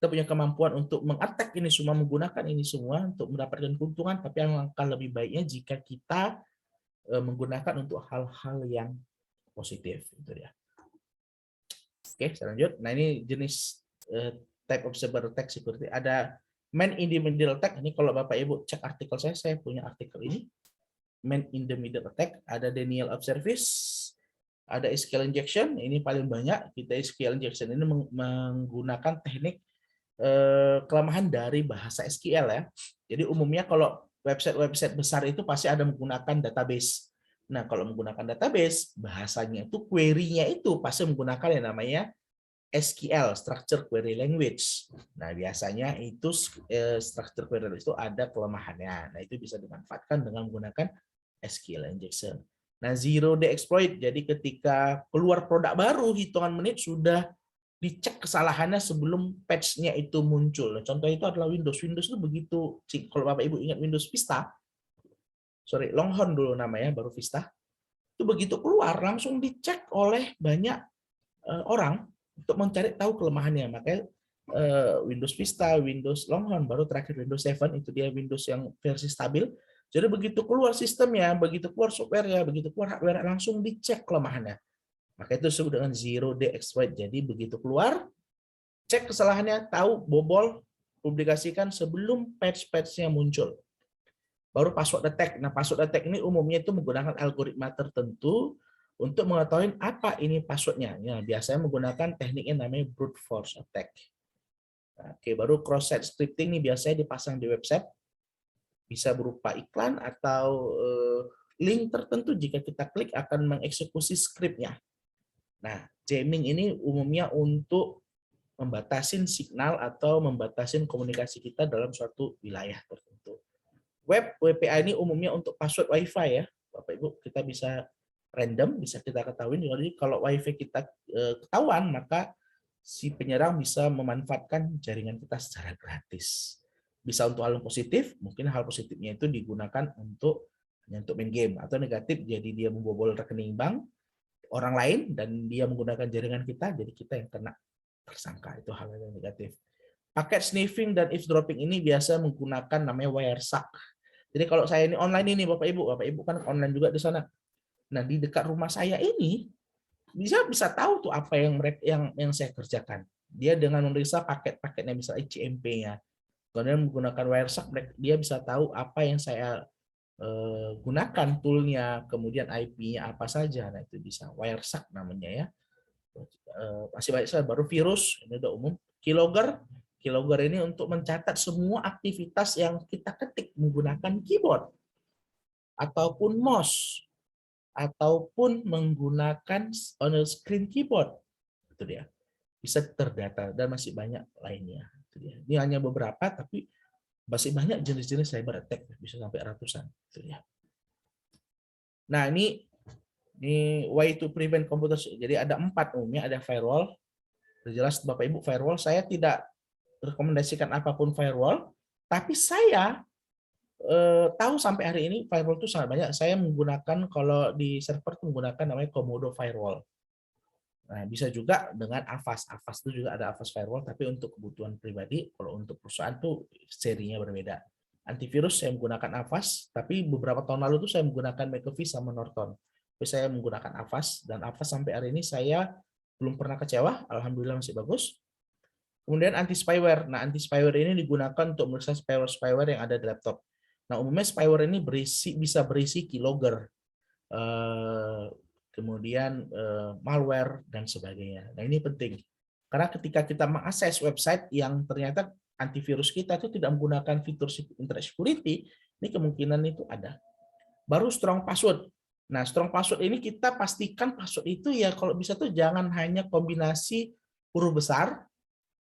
punya kemampuan untuk mengattack ini semua, menggunakan ini semua untuk mendapatkan keuntungan, tapi alangkah lebih baiknya jika kita menggunakan untuk hal-hal yang positif. Itu dia. Oke, saya lanjut. Nah, ini jenis type of cyber attack security. Ada man in the middle attack. Ini kalau Bapak Ibu cek artikel saya punya artikel ini. Man in the middle attack. Ada denial of service. Ada SQL injection. Ini paling banyak. Kita SQL injection ini menggunakan teknik kelemahan dari bahasa SQL ya. Jadi umumnya kalau website-website besar itu pasti ada menggunakan database. Nah, kalau menggunakan database, bahasanya itu, query-nya itu pasti menggunakan yang namanya SQL, Structured Query Language. Nah, biasanya itu Structured Query Language itu ada kelemahannya. Nah, itu bisa dimanfaatkan dengan menggunakan SQL injection. Nah, zero day exploit. Jadi ketika keluar produk baru, hitungan menit sudah dicek kesalahannya sebelum patch-nya itu muncul. Nah, contoh itu adalah Windows. Windows itu begitu, kalau Bapak Ibu ingat Windows Vista, Longhorn dulu namanya, baru Vista, itu begitu keluar langsung dicek oleh banyak orang untuk mencari tahu kelemahannya. Makanya Windows Vista, Windows Longhorn, baru terakhir Windows 7, itu dia Windows yang versi stabil. Jadi begitu keluar sistemnya, begitu keluar software-nya, begitu keluar hardware, langsung dicek kelemahannya. Maka itu disebut dengan zero day exploit. Jadi begitu keluar, cek kesalahannya, tahu, bobol, publikasikan sebelum patch-patch-nya muncul. Baru password attack. Nah, password attack ini umumnya itu menggunakan algoritma tertentu untuk mengetahui apa ini passwordnya. Ya, biasanya menggunakan teknik yang namanya brute force attack. Nah, oke, baru cross-site scripting ini biasanya dipasang di website. Bisa berupa iklan atau link tertentu, jika kita klik akan mengeksekusi skripnya. Nah, jamming ini umumnya untuk membatasin signal atau membatasin komunikasi kita dalam suatu wilayah tertentu. Web WPA ini umumnya untuk password WiFi ya, Bapak Ibu, kita bisa random, bisa kita ketahui. Jadi kalau WiFi kita ketahuan, maka si penyerang bisa memanfaatkan jaringan kita secara gratis. Bisa untuk hal yang positif, mungkin hal positifnya itu digunakan untuk main game, atau negatif jadi dia membobol rekening bank orang lain dan dia menggunakan jaringan kita, jadi kita yang kena tersangka. Itu hal yang negatif. Paket sniffing dan eavesdropping ini biasa menggunakan namanya wireshark. Jadi kalau saya ini online ini Bapak Ibu kan online juga di sana. Nah, di dekat rumah saya ini bisa tahu tuh apa yang saya kerjakan. Dia dengan memeriksa paket-paketnya, misalnya CMP-nya. Kemudian menggunakan wireshark, dia bisa tahu apa yang saya gunakan toolnya, kemudian IP-nya apa saja. Nah, itu bisa wireshark namanya ya. Masih banyak sekali. Baru virus, ini udah umum. Keylogger ini untuk mencatat semua aktivitas yang kita ketik menggunakan keyboard ataupun mouse ataupun menggunakan on screen keyboard. Itu dia. Bisa terdata dan masih banyak lainnya. Itu dia. Ini hanya beberapa, tapi Masih banyak jenis-jenis cyber attack, bisa sampai ratusan. Gitu ya. Nah, ini way to prevent computer. Jadi ada 4 umumnya, ada firewall. Jelas Bapak Ibu, firewall saya tidak rekomendasikan apapun firewall, tapi saya tahu sampai hari ini firewall itu sangat banyak. Saya menggunakan, kalau di server itu menggunakan namanya Komodo firewall. Nah, bisa juga dengan Avast. Avast itu juga ada Avast firewall, tapi untuk kebutuhan pribadi, kalau untuk perusahaan tuh serinya berbeda. Antivirus saya menggunakan Avast, tapi beberapa tahun lalu tuh saya menggunakan McAfee sama Norton. Tapi saya menggunakan Avast, dan Avast sampai hari ini saya belum pernah kecewa, alhamdulillah masih bagus. Kemudian anti spyware. Nah, anti spyware ini digunakan untuk memeriksa spyware yang ada di laptop. Nah, umumnya spyware ini bisa berisi keylogger, kemudian malware dan sebagainya. Nah, ini penting. Karena ketika kita mengakses website yang ternyata antivirus kita itu tidak menggunakan fitur internet security, ini kemungkinan itu ada. Baru strong password. Nah, strong password ini kita pastikan password itu ya kalau bisa tuh jangan hanya kombinasi huruf besar,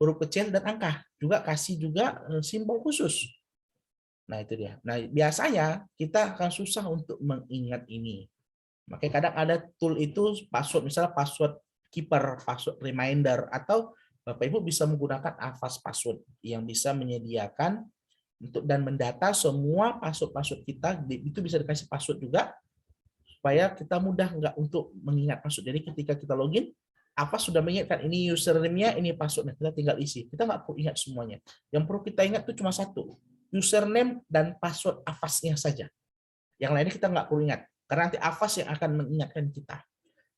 huruf kecil, dan angka. Juga kasih juga simbol khusus. Nah, itu dia. Nah, biasanya kita akan susah untuk mengingat ini. Makanya kadang ada tool itu password, misalnya password keeper, password reminder, atau Bapak Ibu bisa menggunakan Avast password yang bisa menyediakan untuk dan mendata semua password kita, itu bisa dikasih password juga supaya kita mudah nggak untuk mengingat password. Jadi ketika kita login, Avast sudah mengingatkan ini username-nya, ini passwordnya, kita tinggal isi. Kita nggak perlu ingat semuanya. Yang perlu kita ingat itu cuma satu, username dan password Avast-nya saja. Yang lainnya kita nggak perlu ingat. Karena nanti Avast yang akan mengingatkan kita.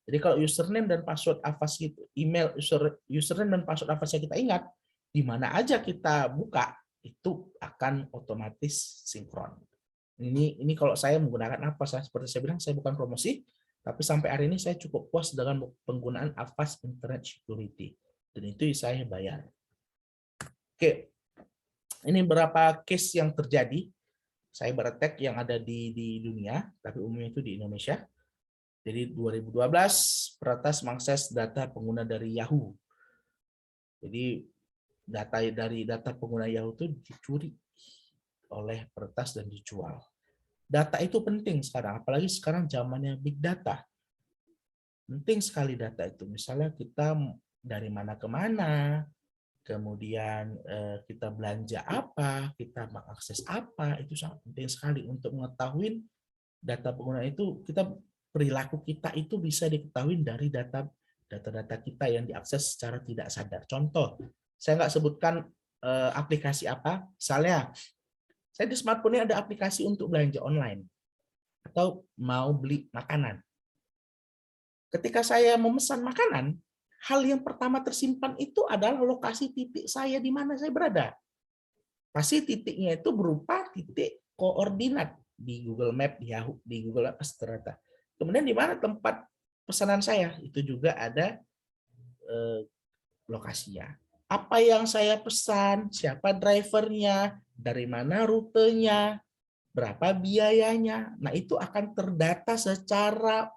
Jadi kalau username dan password Avast itu, email username dan password Avast yang kita ingat, di mana aja kita buka, itu akan otomatis sinkron. Ini kalau saya menggunakan Avast, seperti saya bilang, saya bukan promosi, tapi sampai hari ini saya cukup puas dengan penggunaan Avast Internet Security. Dan itu saya bayar. Oke, ini beberapa case yang terjadi cyber attack yang ada di dunia, tapi umumnya itu di Indonesia. Jadi 2012 peretas mengakses data pengguna dari Yahoo. Jadi data pengguna Yahoo itu dicuri oleh peretas dan dijual. Data itu penting sekarang, apalagi sekarang zamannya big data. Penting sekali data itu. Misalnya kita dari mana ke mana, kemudian kita belanja apa, kita mengakses apa, itu sangat penting sekali untuk mengetahui data pengguna itu. Perilaku kita itu bisa diketahui dari data kita yang diakses secara tidak sadar. Contoh, saya nggak sebutkan aplikasi apa, misalnya saya di smartphone ini ada aplikasi untuk belanja online atau mau beli makanan. Ketika saya memesan makanan, hal yang pertama tersimpan itu adalah lokasi titik saya di mana saya berada. Pasti titiknya itu berupa titik koordinat di Google Map, di Yahoo, di Google Maps ternyata. Kemudian di mana tempat pesanan saya, itu juga ada lokasinya. Apa yang saya pesan, siapa drivernya, dari mana rutenya, berapa biayanya. Nah, itu akan terdata secara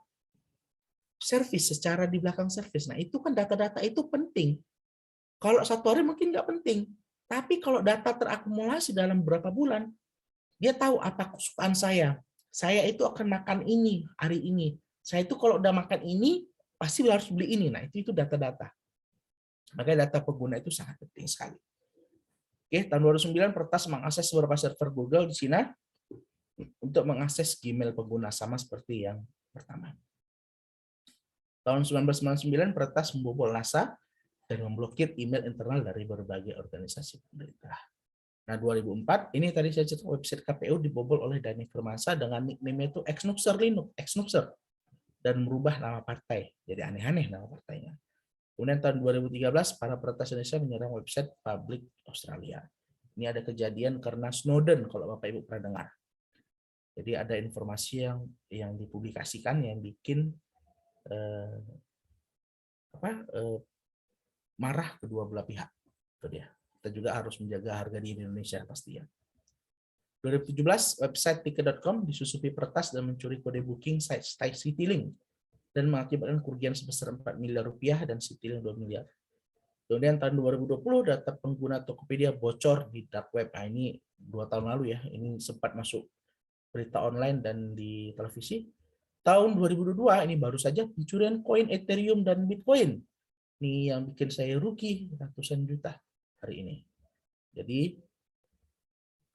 service, secara di belakang service. Nah, itu kan data-data itu penting. Kalau satu hari mungkin nggak penting, tapi kalau data terakumulasi dalam beberapa bulan, dia tahu apa kesukaan saya. Saya itu akan makan ini hari ini. Saya itu kalau udah makan ini, pasti harus beli ini. Nah, itu data-data. Makanya data pengguna itu sangat penting sekali. Oke, tahun 2009 peretas mengakses beberapa server Google di Cina untuk mengakses Gmail pengguna, sama seperti yang pertama. Tahun 1999 peretas membobol NASA dan memblokir email internal dari berbagai organisasi pemerintah. Nah, 2004 ini tadi saya cerita website KPU dibobol oleh Dhani Firmansyah dengan nickname itu Exnuxer Linux, Exnuxer, dan merubah nama partai. Jadi aneh-aneh nama partainya. Kemudian tahun 2013 para peretas Indonesia menyerang website publik Australia. Ini ada kejadian karena Snowden, kalau Bapak Ibu pernah dengar. Jadi ada informasi yang dipublikasikan yang bikin marah kedua belah pihak. Itu dia. Kita juga harus menjaga harga diri Indonesia pasti ya. 2017 website tiket.com disusupi peretas dan mencuri kode booking site Citylink dan mengakibatkan kerugian sebesar 4 miliar rupiah dan Citylink 2 miliar. Kemudian tahun 2020 data pengguna Tokopedia bocor di dark web. Nah, ini 2 tahun lalu ya. Ini sempat masuk berita online dan di televisi. Tahun 2022 ini baru saja pencurian koin Ethereum dan Bitcoin. Ini yang bikin saya rugi ratusan juta hari ini. Jadi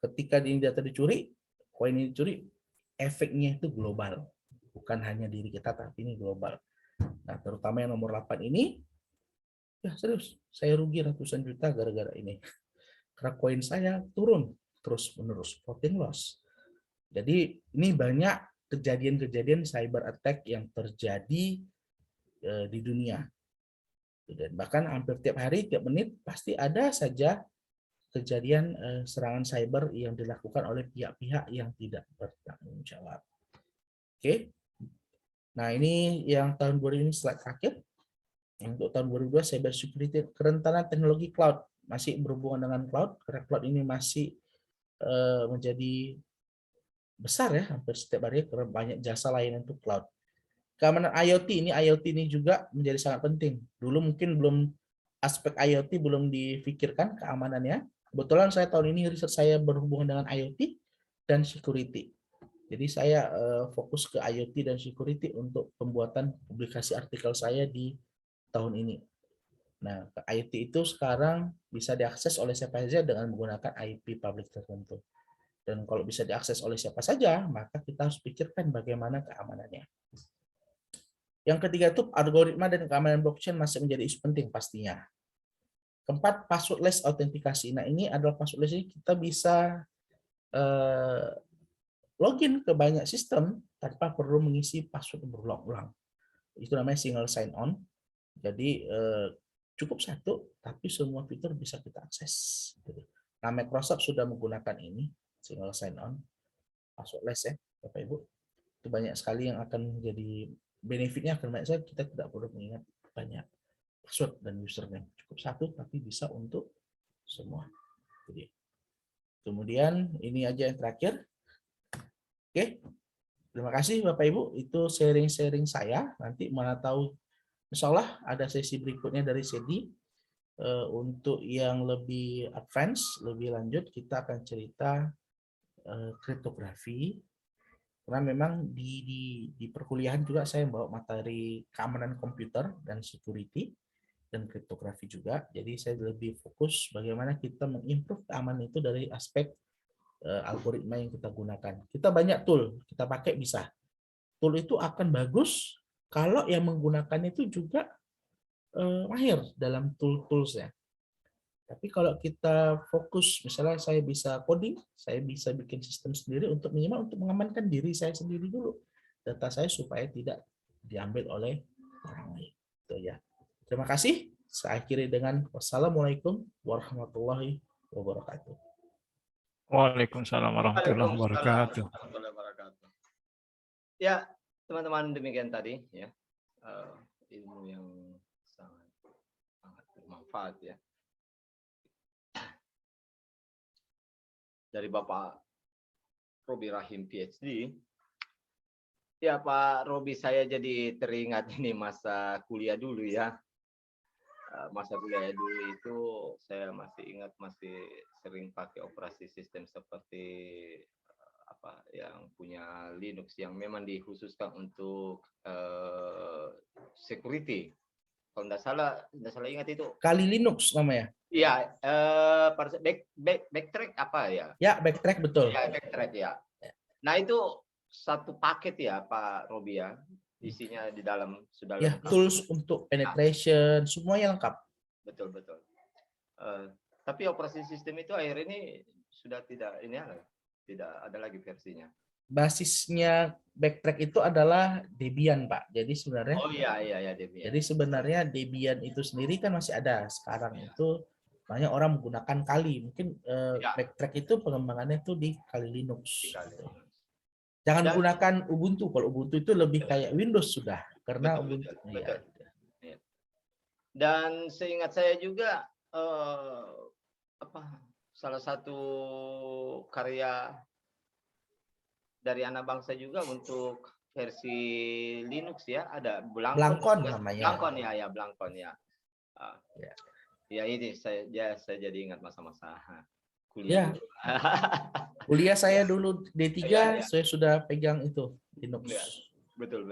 ketika ini data dicuri, koin ini dicuri, efeknya itu global. Bukan hanya diri kita, tapi ini global. Nah, terutama yang nomor 8 ini, ya serius, saya rugi ratusan juta gara-gara ini. Karena koin saya turun terus-menerus, floating loss. Jadi ini banyak kejadian-kejadian cyber attack yang terjadi di dunia. Dan bahkan hampir tiap hari, tiap menit, pasti ada saja kejadian serangan cyber yang dilakukan oleh pihak-pihak yang tidak bertanggung jawab. Oke. Nah, ini yang tahun 2000 ini slide terakhir. Untuk tahun 2002 cyber security, kerentanan teknologi cloud masih berhubungan dengan cloud, karena cloud ini masih menjadi besar ya, hampir setiap hari karena banyak jasa layanan untuk cloud. Keamanan IoT ini juga menjadi sangat penting. Dulu mungkin belum aspek IoT belum difikirkan keamanannya. Kebetulan saya tahun ini riset saya berhubungan dengan IoT dan security. Jadi saya fokus ke IoT dan security untuk pembuatan publikasi artikel saya di tahun ini. Nah, IoT itu sekarang bisa diakses oleh siapa saja dengan menggunakan IP public tertentu. Dan kalau bisa diakses oleh siapa saja, maka kita harus pikirkan bagaimana keamanannya. Yang ketiga itu algoritma dan keamanan blockchain masih menjadi isu penting pastinya. Keempat, passwordless autentikasi. Nah, ini adalah passwordless ini kita bisa login ke banyak sistem tanpa perlu mengisi password berulang-ulang. Itu namanya single sign on. Jadi cukup satu, tapi semua fitur bisa kita akses. Nah, Microsoft sudah menggunakan ini, single sign on, passwordless ya, Bapak Ibu. Itu banyak sekali yang akan menjadi benefitnya akan banyak sekali, kita tidak perlu mengingat banyak password dan username. Cukup satu, tapi bisa untuk semua. Jadi, kemudian ini aja yang terakhir. Oke, terima kasih Bapak Ibu. Itu sharing-sharing saya. Nanti mana tahu, insya Allah ada sesi berikutnya dari Sedi. Untuk yang lebih advance, lebih lanjut, kita akan cerita kriptografi. Karena memang di perkuliahan juga saya bawa materi keamanan komputer dan security dan kriptografi juga. Jadi saya lebih fokus bagaimana kita mengimprove keamanan itu dari aspek algoritma yang kita gunakan. Kita banyak tool, kita pakai bisa. Tool itu akan bagus kalau yang menggunakannya itu juga mahir dalam tool-toolsnya. Tapi kalau kita fokus, misalnya saya bisa coding, saya bisa bikin sistem sendiri untuk minimal untuk mengamankan diri saya sendiri dulu, data saya supaya tidak diambil oleh orang lain. Itu ya. Terima kasih. Saya akhiri dengan wassalamualaikum warahmatullahi wabarakatuh. Waalaikumsalam warahmatullahi wabarakatuh. Warahmatullahi wabarakatuh. Ya, teman-teman, demikian tadi ya ilmu yang sangat bermanfaat ya dari Bapak Robi Rahim PhD. Ya Pak Robi, saya jadi teringat ini masa kuliah dulu ya. Masa kuliah dulu itu saya masih ingat, masih sering pakai operasi sistem seperti apa yang punya Linux yang memang dikhususkan untuk security. Kalau tidak salah ingat itu. Kali Linux namanya. Iya, backtrack apa ya? Ya, backtrack betul. Ya, backtrack ya. Nah, itu satu paket ya Pak Robi ya. Isinya di dalam sudah Ya, lengkap. tools untuk penetration, semuanya lengkap. Betul. Tapi operasi sistem itu akhir ini sudah tidak ada lagi versinya. Basisnya backtrack itu adalah Debian, Pak. Jadi sebenarnya Debian. Jadi sebenarnya Debian itu sendiri kan masih ada. Sekarang itu banyak orang menggunakan Kali. Mungkin backtrack itu pengembangannya itu di Kali Linux. Jangan gunakan Ubuntu. Kalau Ubuntu itu lebih kayak Windows sudah. Karena Ubuntu. Betul. Ya. Dan seingat saya juga salah satu karya dari anak bangsa juga untuk versi Linux ya, ada Blancon namanya. Blancon ya. Ya. Ya ini saya jadi ingat masa-masa Ya, kuliah. kuliah saya Ya. dulu D3, Ya. saya sudah pegang itu Linux. Ya. Betul.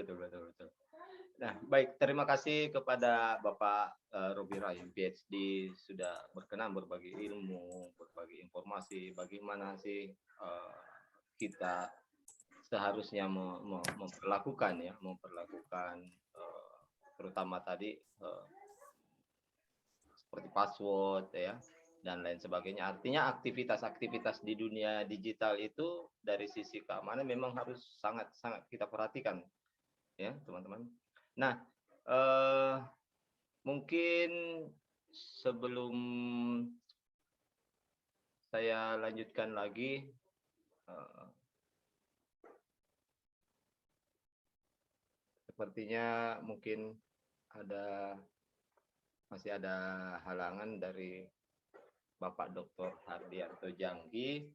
Nah, baik, terima kasih kepada Bapak Robi Rahim PhD sudah berkenan berbagi ilmu, berbagi informasi bagaimana sih kita seharusnya memperlakukan terutama tadi seperti password ya dan lain sebagainya. Artinya aktivitas-aktivitas di dunia digital itu dari sisi keamanan memang harus sangat-sangat kita perhatikan ya, teman-teman. Nah, mungkin sebelum saya lanjutkan lagi, sepertinya mungkin masih ada halangan dari Bapak Dr. Hardianto Janggi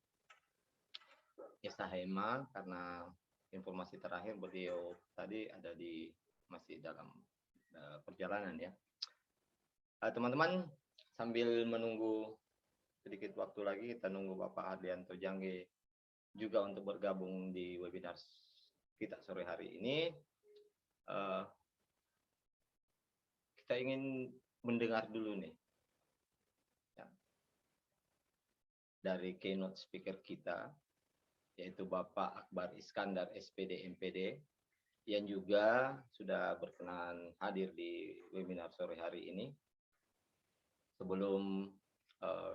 SHMA karena informasi terakhir beliau tadi masih dalam perjalanan ya. Teman-teman, sambil menunggu sedikit waktu lagi, kita nunggu Bapak Hardianto Janggi juga untuk bergabung di webinar kita sore hari ini. Kita ingin mendengar dulu nih ya, dari keynote speaker kita, yaitu Bapak Akbar Iskandar SPD MPD, yang juga sudah berkenan hadir di webinar sore hari ini. Sebelum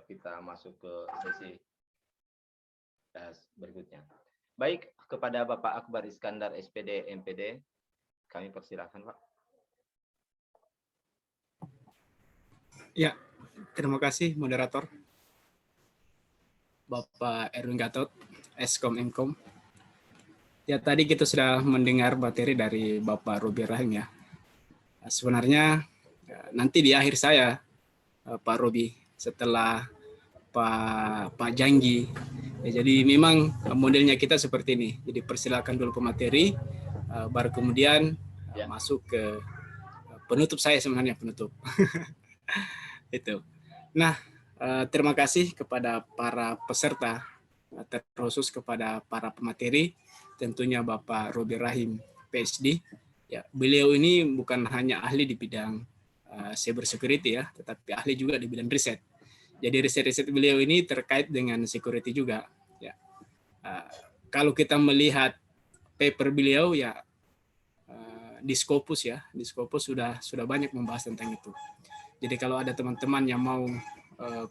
kita masuk ke sesi berikutnya. Baik, kepada Bapak Akbar Iskandar SPD MPD, kami persilakan, Pak. Ya, terima kasih moderator. Bapak Erwin Gatot, Eskom Emkom. Ya, tadi kita sudah mendengar materi dari Bapak Robi Rahim ya. Sebenarnya nanti di akhir saya Pak Robi setelah Pak Janggi. Ya, jadi memang modelnya kita seperti ini. Jadi persilakan dulu pemateri, baru kemudian masuk ke penutup saya sebenarnya penutup. Itu. Nah, terima kasih kepada para peserta, terkhusus kepada para pemateri, tentunya Bapak Robi Rahim PhD. Ya, beliau ini bukan hanya ahli di bidang cyber security ya, tetapi ahli juga di bidang riset. Jadi riset-riset beliau ini terkait dengan security juga. Ya. Kalau kita melihat paper beliau ya di Scopus ya, di Scopus sudah banyak membahas tentang itu. Jadi kalau ada teman-teman yang mau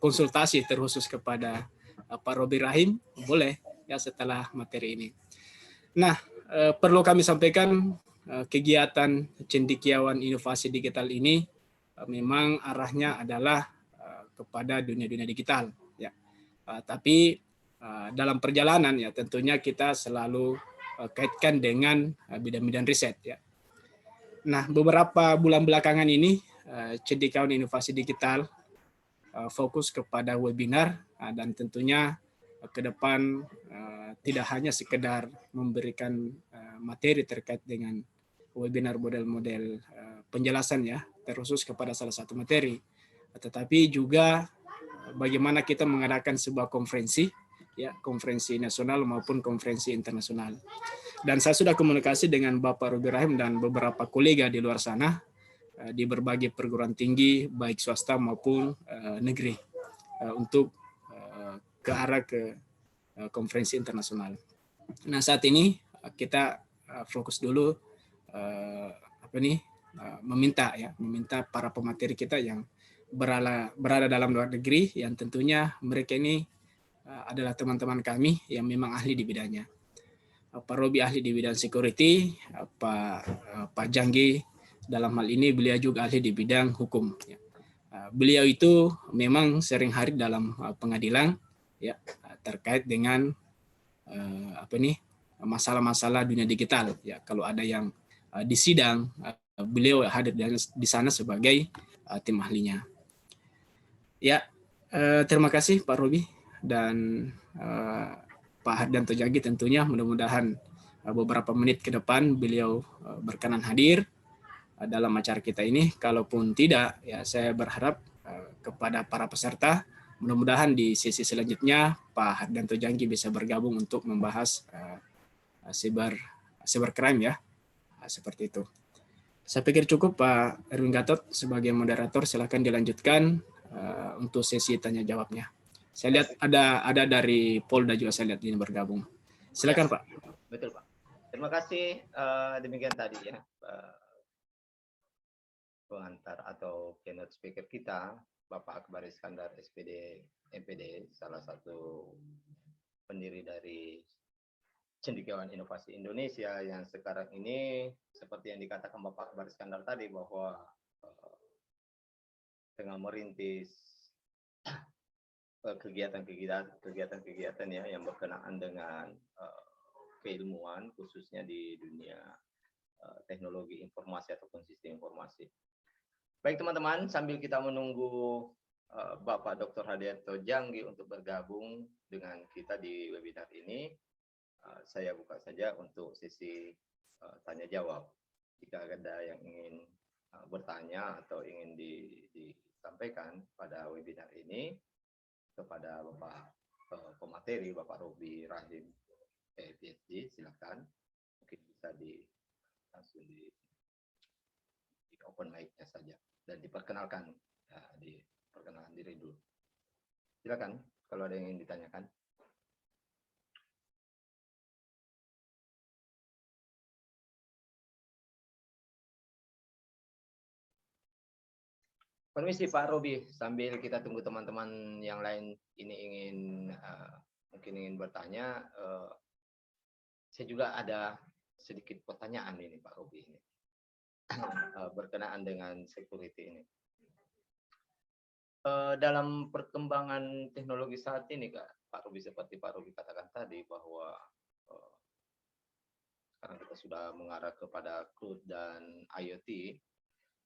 konsultasi terkhusus kepada Pak Robi Rahim, boleh ya setelah materi ini. Nah, perlu kami sampaikan kegiatan cendekiawan inovasi digital ini memang arahnya adalah kepada dunia-dunia digital. Ya. Tapi dalam perjalanan ya tentunya kita selalu kaitkan dengan bidang-bidang riset. Ya. Nah, beberapa bulan belakangan ini cendekiawan inovasi digital fokus kepada webinar dan tentunya ke depan tidak hanya sekedar memberikan materi terkait dengan webinar model-model penjelasan ya, terkhusus kepada salah satu materi, tetapi juga bagaimana kita mengadakan sebuah konferensi ya, konferensi nasional maupun konferensi internasional. Dan saya sudah komunikasi dengan Bapak Robi Rahim dan beberapa kolega di luar sana di berbagai perguruan tinggi baik swasta maupun negeri untuk ke arah ke konferensi internasional. Nah, saat ini kita fokus dulu meminta para pemateri kita yang berada dalam luar negeri yang tentunya mereka ini adalah teman-teman kami yang memang ahli di bidangnya. Pak Robi ahli di bidang security, Pak Janggi dalam hal ini beliau juga ahli di bidang hukum. Ya. Beliau itu memang sering hadir dalam pengadilan ya terkait dengan masalah-masalah dunia digital. Ya, kalau ada yang di sidang, beliau hadir di sana sebagai tim ahlinya. Ya, terima kasih Pak Robi dan Pak Hardianto Janggi tentunya mudah-mudahan beberapa menit ke depan beliau berkenan hadir dalam acara kita ini. Kalaupun tidak, ya saya berharap kepada para peserta. Mudah-mudahan di sesi selanjutnya Pak Hardianto Janggi bisa bergabung untuk membahas cybercrime ya. Seperti itu. Saya pikir cukup Pak Erwin Gatot sebagai moderator, silakan dilanjutkan untuk sesi tanya jawabnya. Saya lihat ada dari Polda juga saya lihat ini bergabung. Silakan Ya, Pak. betul Pak. Terima kasih. Demikian tadi ya pengantar atau keynote speaker kita, Bapak Akbar Iskandar SPD MPD, salah satu pendiri dari Cendekiawan Inovasi Indonesia yang sekarang ini seperti yang dikatakan Bapak Akbar Iskandar tadi bahwa tengah merintis kegiatan-kegiatan ya yang berkenaan dengan keilmuan khususnya di dunia teknologi informasi ataupun sistem informasi. Baik teman-teman, sambil kita menunggu Bapak Dr. Hardianto Janggi untuk bergabung dengan kita di webinar ini, saya buka saja untuk sesi tanya jawab. Jika ada yang ingin bertanya atau ingin disampaikan pada webinar ini kepada Bapak pemateri, Bapak Robi Rahim PhD, silakan. Mungkin bisa langsung di open mic-nya saja dan diperkenalkan diperkenalkan diri dulu. Silakan kalau ada yang ingin ditanyakan. Permisi Pak Robi, sambil kita tunggu teman-teman yang lain ini mungkin ingin bertanya, saya juga ada sedikit pertanyaan ini Pak Robi ini berkenaan dengan security ini. Dalam perkembangan teknologi saat ini Pak Robi, seperti Pak Robi katakan tadi bahwa sekarang kita sudah mengarah kepada cloud dan IoT.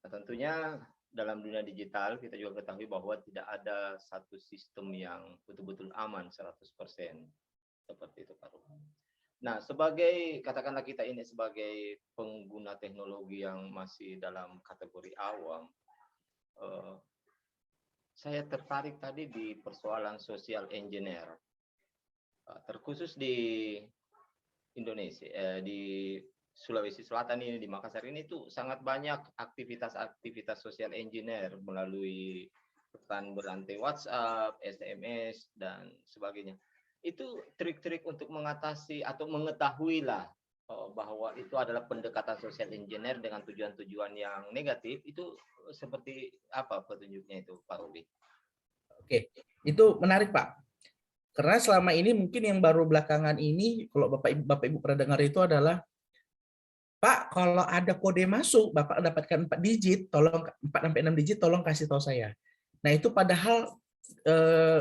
Nah, tentunya dalam dunia digital kita juga ketahui bahwa tidak ada satu sistem yang betul-betul aman 100%. Seperti itu Pak Robi. Nah, katakanlah kita ini sebagai pengguna teknologi yang masih dalam kategori awam, saya tertarik tadi di persoalan social engineer, terkhusus di Indonesia, di Sulawesi Selatan ini, di Makassar ini tuh sangat banyak aktivitas social engineer melalui pesan berantai WhatsApp, SMS, dan sebagainya. Itu trik-trik untuk mengatasi atau mengetahui lah bahwa itu adalah pendekatan social engineer dengan tujuan-tujuan yang negatif. Itu seperti apa petunjuknya itu Pak Robi? Oke, itu menarik Pak. Karena selama ini mungkin yang baru belakangan ini, kalau Bapak Ibu pernah dengar itu adalah, Pak, kalau ada kode masuk, Bapak dapatkan 4 digit, tolong 4-6 digit, tolong kasih tahu saya. Nah, itu padahal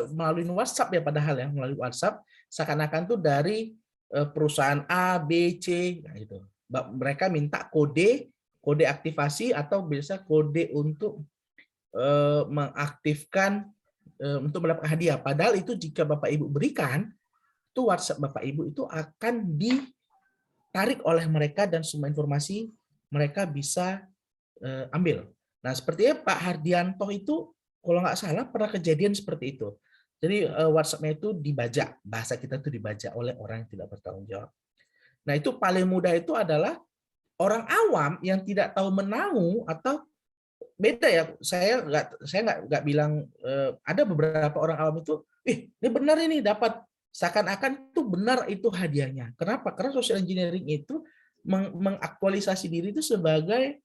melalui WhatsApp ya, melalui WhatsApp, seakan-akan tuh dari perusahaan A, B, C, nah itu. Mereka minta kode aktivasi atau biasa kode untuk mengaktifkan untuk mendapatkan hadiah. Padahal itu jika Bapak Ibu berikan, itu WhatsApp Bapak Ibu itu akan ditarik oleh mereka dan semua informasi mereka bisa ambil. Nah, sepertinya Pak Hardianto itu kalau nggak salah pernah kejadian seperti itu. Jadi WhatsApp-nya itu dibajak, bahasa kita itu dibajak oleh orang yang tidak bertanggung jawab. Nah, itu paling mudah itu adalah orang awam yang tidak tahu menahu atau beda ya. Saya nggak bilang ada beberapa orang awam itu, ini benar ini dapat seakan-akan itu benar itu hadiahnya. Kenapa? Karena social engineering itu mengaktualisasi diri itu sebagai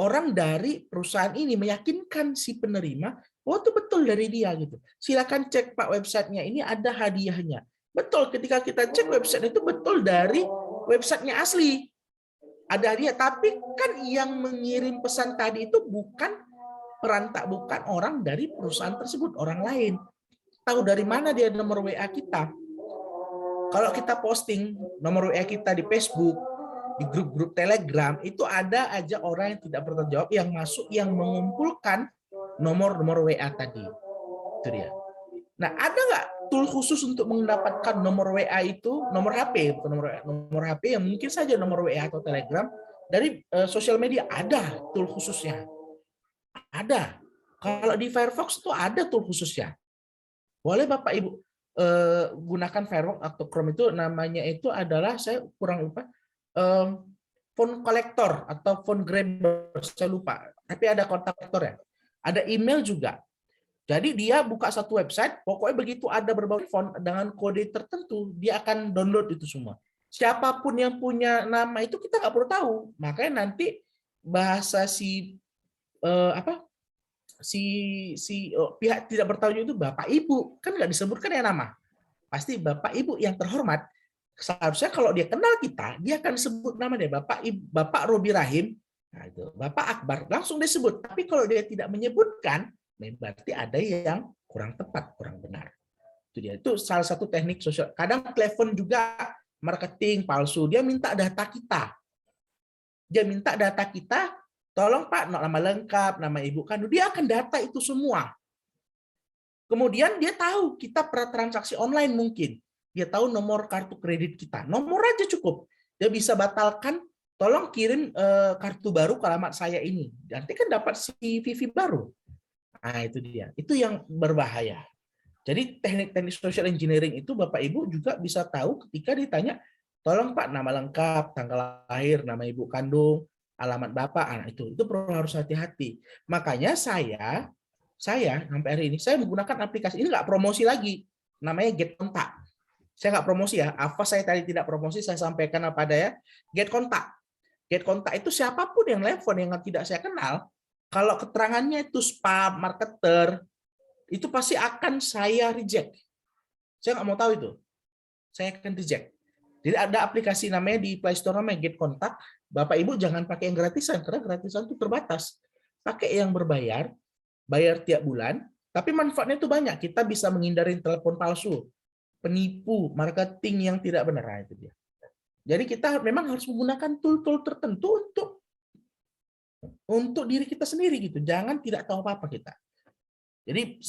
orang dari perusahaan ini meyakinkan si penerima, oh itu betul dari dia gitu. Silakan cek Pak websitenya ini ada hadiahnya. Betul, ketika kita cek website itu betul dari websitenya asli. Ada hadiah, tapi kan yang mengirim pesan tadi itu bukan bukan orang dari perusahaan tersebut, orang lain. Tahu dari mana dia nomor WA kita? Kalau kita posting nomor WA kita di Facebook, di grup-grup Telegram, itu ada aja orang yang tidak bertanggung jawab yang masuk yang mengumpulkan nomor WA tadi. Itu dia. Nah, ada nggak tool khusus untuk mendapatkan nomor WA itu, nomor HP, bukan nomor HP yang mungkin saja nomor WA atau Telegram dari sosial media? Ada tool khususnya. Ada. Kalau di Firefox tuh ada tool khususnya. Boleh Bapak Ibu gunakan Firefox atau Chrome, itu namanya itu adalah, saya kurang lupa, font collector atau font grabber, saya lupa. Tapi ada kontak kolektor ya. Ada email juga. Jadi dia buka satu website, pokoknya begitu ada berbagai font dengan kode tertentu, dia akan download itu semua. Siapapun yang punya nama itu kita nggak perlu tahu. Makanya nanti bahasa pihak tidak bertanggung itu Bapak Ibu, kan nggak disebutkan ya nama. Pasti Bapak Ibu yang terhormat. Seharusnya kalau dia kenal kita, dia akan sebut nama dia, Bapak Robi Rahim, nah itu Bapak Akbar, langsung disebut. Tapi kalau dia tidak menyebutkan, berarti ada yang kurang tepat, kurang benar. Itu dia. Itu salah satu teknik sosial. Kadang telepon juga marketing palsu. Dia minta data kita. Tolong Pak, nama lengkap, nama ibu kandung. Dia akan data itu semua. Kemudian dia tahu kita pernah transaksi online mungkin. Dia tahu nomor kartu kredit kita. Nomor aja cukup. Dia bisa batalkan, tolong kirim kartu baru ke alamat saya ini. Nanti kan dapat CVV baru. Nah, itu dia. Itu yang berbahaya. Jadi teknik-teknik social engineering itu Bapak Ibu juga bisa tahu ketika ditanya, tolong Pak, nama lengkap, tanggal lahir, nama ibu kandung, alamat Bapak. Nah, itu perlu harus hati-hati. Makanya saya sampai hari ini saya menggunakan aplikasi ini, nggak promosi lagi, namanya Get Kontak. Saya nggak promosi ya, apa saya tadi tidak promosi, saya sampaikan apa adanya. Get Kontak. Get Kontak itu siapapun yang telepon yang tidak saya kenal, kalau keterangannya itu spam, marketer, itu pasti akan saya reject. Saya nggak mau tahu itu. Saya akan reject. Jadi ada aplikasi namanya di Play Store namanya Get Kontak. Bapak Ibu jangan pakai yang gratisan, karena gratisan itu terbatas. Pakai yang berbayar, bayar tiap bulan, tapi manfaatnya itu banyak. Kita bisa menghindari telepon palsu, penipu, marketing yang tidak benar. Nah, itu dia. Jadi kita memang harus menggunakan tool-tool tertentu untuk diri kita sendiri gitu. Jangan tidak tahu apa-apa kita. Jadi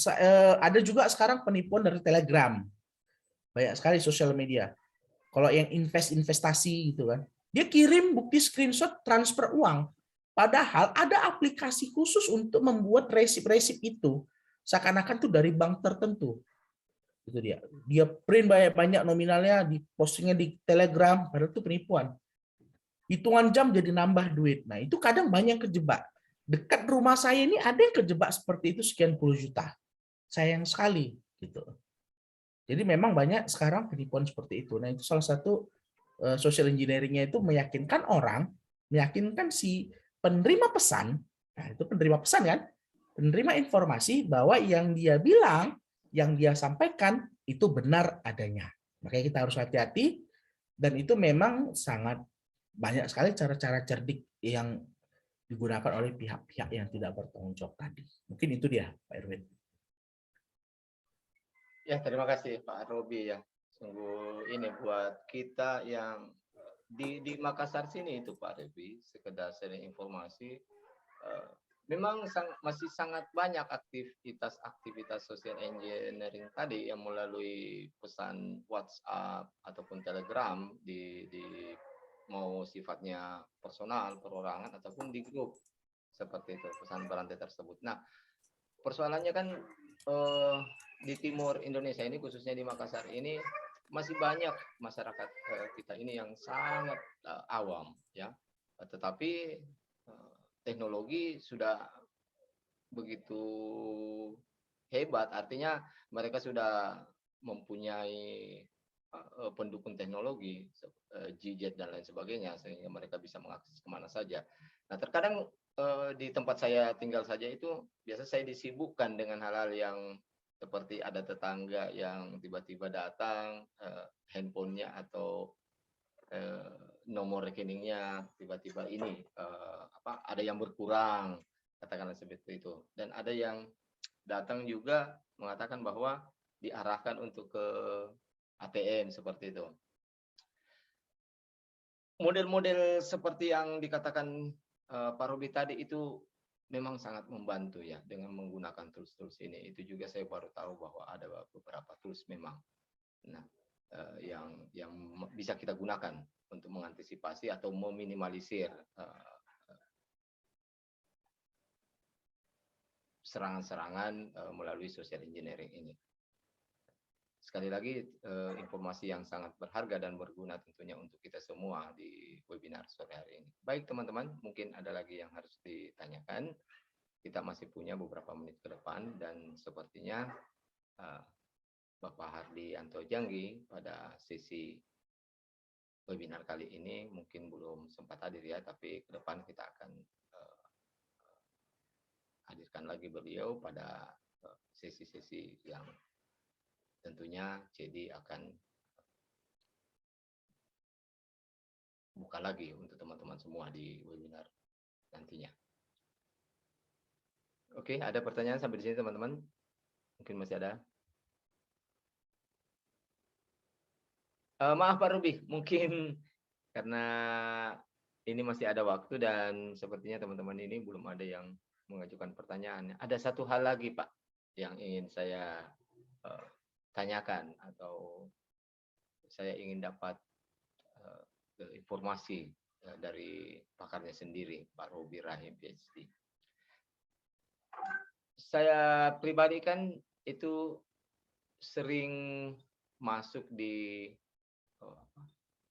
ada juga sekarang penipuan dari Telegram. Banyak sekali sosial media. Kalau yang investasi gitu kan, dia kirim bukti screenshot transfer uang. Padahal ada aplikasi khusus untuk membuat resip-resip itu. Seakan-akan tuh dari bank tertentu. Itu dia. Dia print banyak-banyak nominalnya, postingnya di Telegram, padahal itu penipuan. Hitungan jam jadi nambah duit. Nah, itu kadang banyak yang kejebak. Dekat rumah saya ini ada yang kejebak seperti itu sekian puluh juta. Sayang sekali gitu. Jadi memang banyak sekarang penipuan seperti itu. Nah, itu salah satu social engineering-nya itu meyakinkan orang, meyakinkan si penerima pesan, nah itu penerima pesan kan, penerima informasi bahwa yang dia bilang, yang dia sampaikan itu benar adanya. Makanya kita harus hati-hati, dan itu memang sangat banyak sekali cara-cara cerdik yang digunakan oleh pihak-pihak yang tidak bertanggung jawab tadi. Mungkin itu dia, Pak Erwin. Ya, terima kasih Pak Robi ya. Sungguh ini buat kita yang di Makassar sini itu Pak Robi, sekedar sharing informasi. Memang masih sangat banyak aktivitas sosial engineering tadi yang melalui pesan WhatsApp ataupun Telegram di mau sifatnya personal, perorangan ataupun di grup seperti itu pesan berantai tersebut. Nah, persoalannya kan di timur Indonesia ini khususnya di Makassar ini masih banyak masyarakat kita ini yang sangat awam ya, tetapi teknologi sudah begitu hebat, artinya mereka sudah mempunyai pendukung teknologi, gadget dan lain sebagainya, sehingga mereka bisa mengakses kemana saja. Nah, terkadang di tempat saya tinggal saja itu biasa saya disibukkan dengan hal-hal yang seperti ada tetangga yang tiba-tiba datang, handphonenya atau nomor rekeningnya tiba-tiba ini ada yang berkurang, katakanlah seperti itu, dan ada yang datang juga mengatakan bahwa diarahkan untuk ke ATM seperti itu. Model-model seperti yang dikatakan Pak Robi tadi itu memang sangat membantu ya dengan menggunakan tools-tools ini. Itu juga saya baru tahu bahwa ada beberapa tools memang. Nah, yang bisa kita gunakan untuk mengantisipasi atau meminimalisir serangan-serangan melalui social engineering ini. Sekali lagi informasi yang sangat berharga dan berguna tentunya untuk kita semua di webinar sore hari ini. Baik teman-teman, mungkin ada lagi yang harus ditanyakan. Kita masih punya beberapa menit ke depan dan sepertinya Bapak Hardi Antojanggi pada sesi webinar kali ini mungkin belum sempat hadir ya, tapi ke depan kita akan hadirkan lagi beliau pada sesi-sesi yang tentunya CD akan buka lagi untuk teman-teman semua di webinar nantinya. Oke, ada pertanyaan sampai di sini teman-teman? Mungkin masih ada. Maaf Pak Ruby, mungkin karena ini masih ada waktu dan sepertinya teman-teman ini belum ada yang mengajukan pertanyaan. Ada satu hal lagi Pak yang ingin saya tanyakan atau saya ingin dapat informasi dari pakarnya sendiri, Pak Ruby Rahim PhD. Saya pribadi kan itu sering masuk di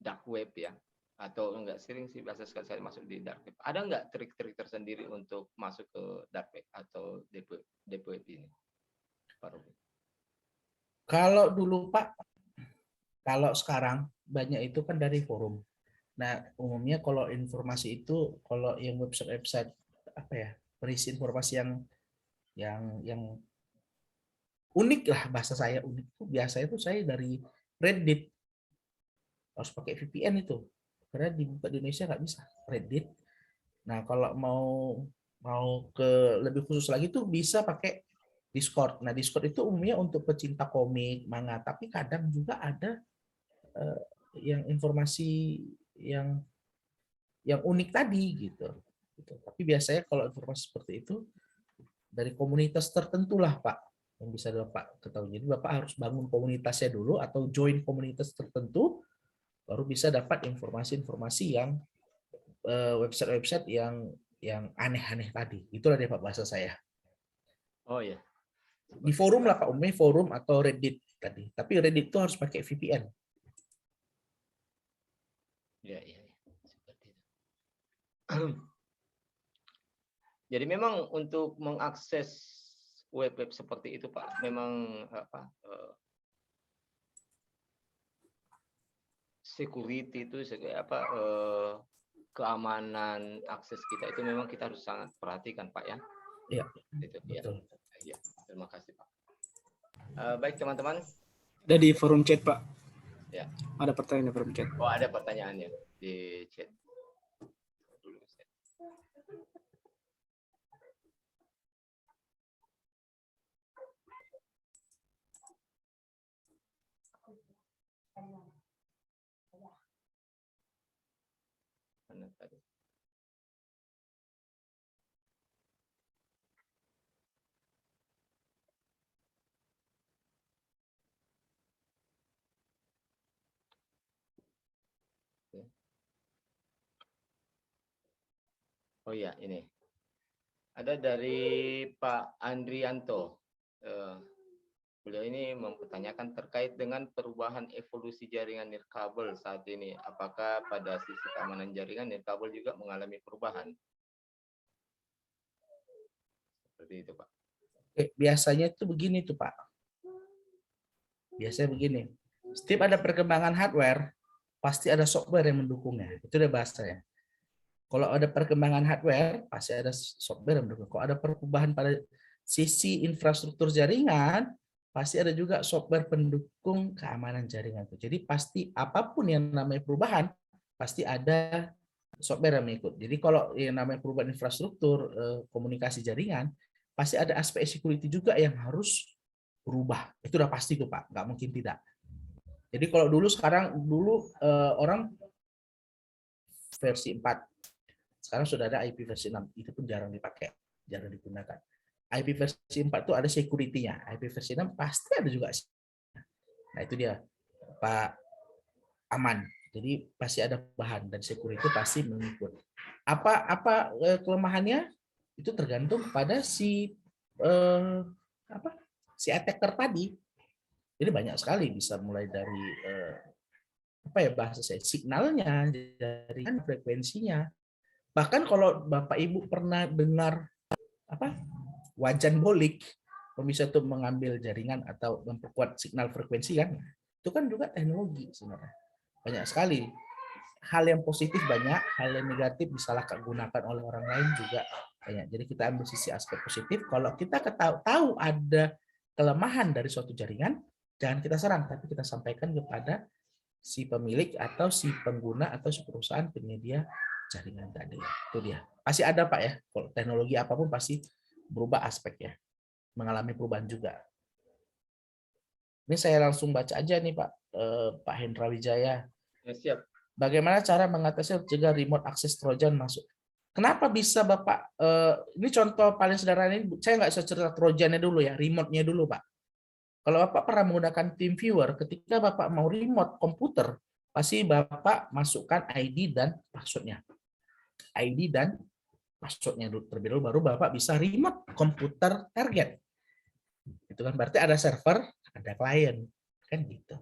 dark web ya, atau enggak sering sih, biasa sekali saya masuk di dark web. Ada enggak trik-trik tersendiri untuk masuk ke dark web atau deep web ini, Pak Ruby? Kalau dulu Pak, kalau sekarang banyak itu kan dari forum. Nah, umumnya kalau informasi itu, kalau yang website apa ya, berisi informasi yang unik lah, bahasa saya unik itu biasanya itu saya dari Reddit. Harus pakai VPN itu, karena di Indonesia nggak bisa Reddit. Nah, kalau mau ke lebih khusus lagi tuh bisa pakai Discord. Nah, Discord itu umumnya untuk pecinta komik, manga, tapi kadang juga ada yang informasi yang unik tadi gitu. Tapi biasanya kalau informasi seperti itu dari komunitas tertentu lah Pak yang bisa Bapak ketahui. Jadi Bapak harus bangun komunitasnya dulu atau join komunitas tertentu, baru bisa dapat informasi-informasi yang website-website yang aneh-aneh tadi. Itulah deh Pak bahasa saya. Oh ya. Di forum lah Pak, umumnya forum atau Reddit tadi. Tapi Reddit itu harus pakai VPN. Ya, seperti itu. Jadi memang untuk mengakses web-web seperti itu Pak, memang security itu keamanan akses kita itu memang kita harus sangat perhatikan Pak ya. Iya. Itu ya. Betul. Ya, terima kasih Pak. Baik teman-teman. Ada di forum chat Pak. Ya. Ada pertanyaan di forum chat. Oh ada pertanyaannya di chat. Mana tadi? Oh ya, ini. Ada dari Pak Andrianto. Beliau ini mempertanyakan terkait dengan perubahan evolusi jaringan nirkabel saat ini. Apakah pada sisi keamanan jaringan nirkabel juga mengalami perubahan? Seperti itu, Pak. Biasanya itu begini tuh Pak. Biasanya begini. Setiap ada perkembangan hardware, pasti ada software yang mendukungnya. Itu udah bahasanya. Kalau ada perkembangan hardware, pasti ada software yang mendukung. Kalau ada perubahan pada sisi infrastruktur jaringan, pasti ada juga software pendukung keamanan jaringan. Jadi pasti apapun yang namanya perubahan, pasti ada software yang mengikut. Jadi kalau yang namanya perubahan infrastruktur komunikasi jaringan, pasti ada aspek security juga yang harus berubah. Itu udah pasti tuh Pak, nggak mungkin tidak. Jadi kalau dulu orang versi 4, sekarang sudah ada IP versi 6, itu pun jarang dipakai, jarang digunakan. IP versi 4 itu ada security-nya, IP versi 6 pasti ada juga. Nah itu dia Pak aman. Jadi pasti ada bahan dan security pasti mengikut. Apa kelemahannya? Itu tergantung pada si apa si attacker tadi. Jadi banyak sekali, bisa mulai dari apa ya bahasa saya, signalnya, jaringan, frekuensinya. Bahkan kalau Bapak Ibu pernah dengar apa wajan bolik, bisa tuh mengambil jaringan atau memperkuat signal frekuensi kan, itu kan juga teknologi sebenarnya. Banyak sekali hal yang positif, banyak hal yang negatif disalahgunakan oleh orang lain juga banyak. Jadi kita ambil sisi aspek positif. Kalau kita tahu ada kelemahan dari suatu jaringan, jangan kita serang, tapi kita sampaikan kepada si pemilik atau si pengguna atau si perusahaan penyedia jaringan tadi. Itu dia. Pasti ada Pak ya. Kalau teknologi apapun pasti berubah aspeknya, mengalami perubahan juga. Ini saya langsung baca aja nih Pak, Pak Hendra Wijaya. Ya, siap. Bagaimana cara mengatasi mencegah remote access Trojan masuk? Kenapa bisa Bapak? Ini contoh paling sederhana ini. Saya nggak bisa cerita Trojannya dulu ya, remote-nya dulu Pak. Kalau Bapak pernah menggunakan TeamViewer, ketika Bapak mau remote komputer, pasti Bapak masukkan ID dan password-nya. ID dan password-nya terlebih dulu, baru Bapak bisa remote komputer target. Itu kan berarti ada server, ada klien, kan gitu.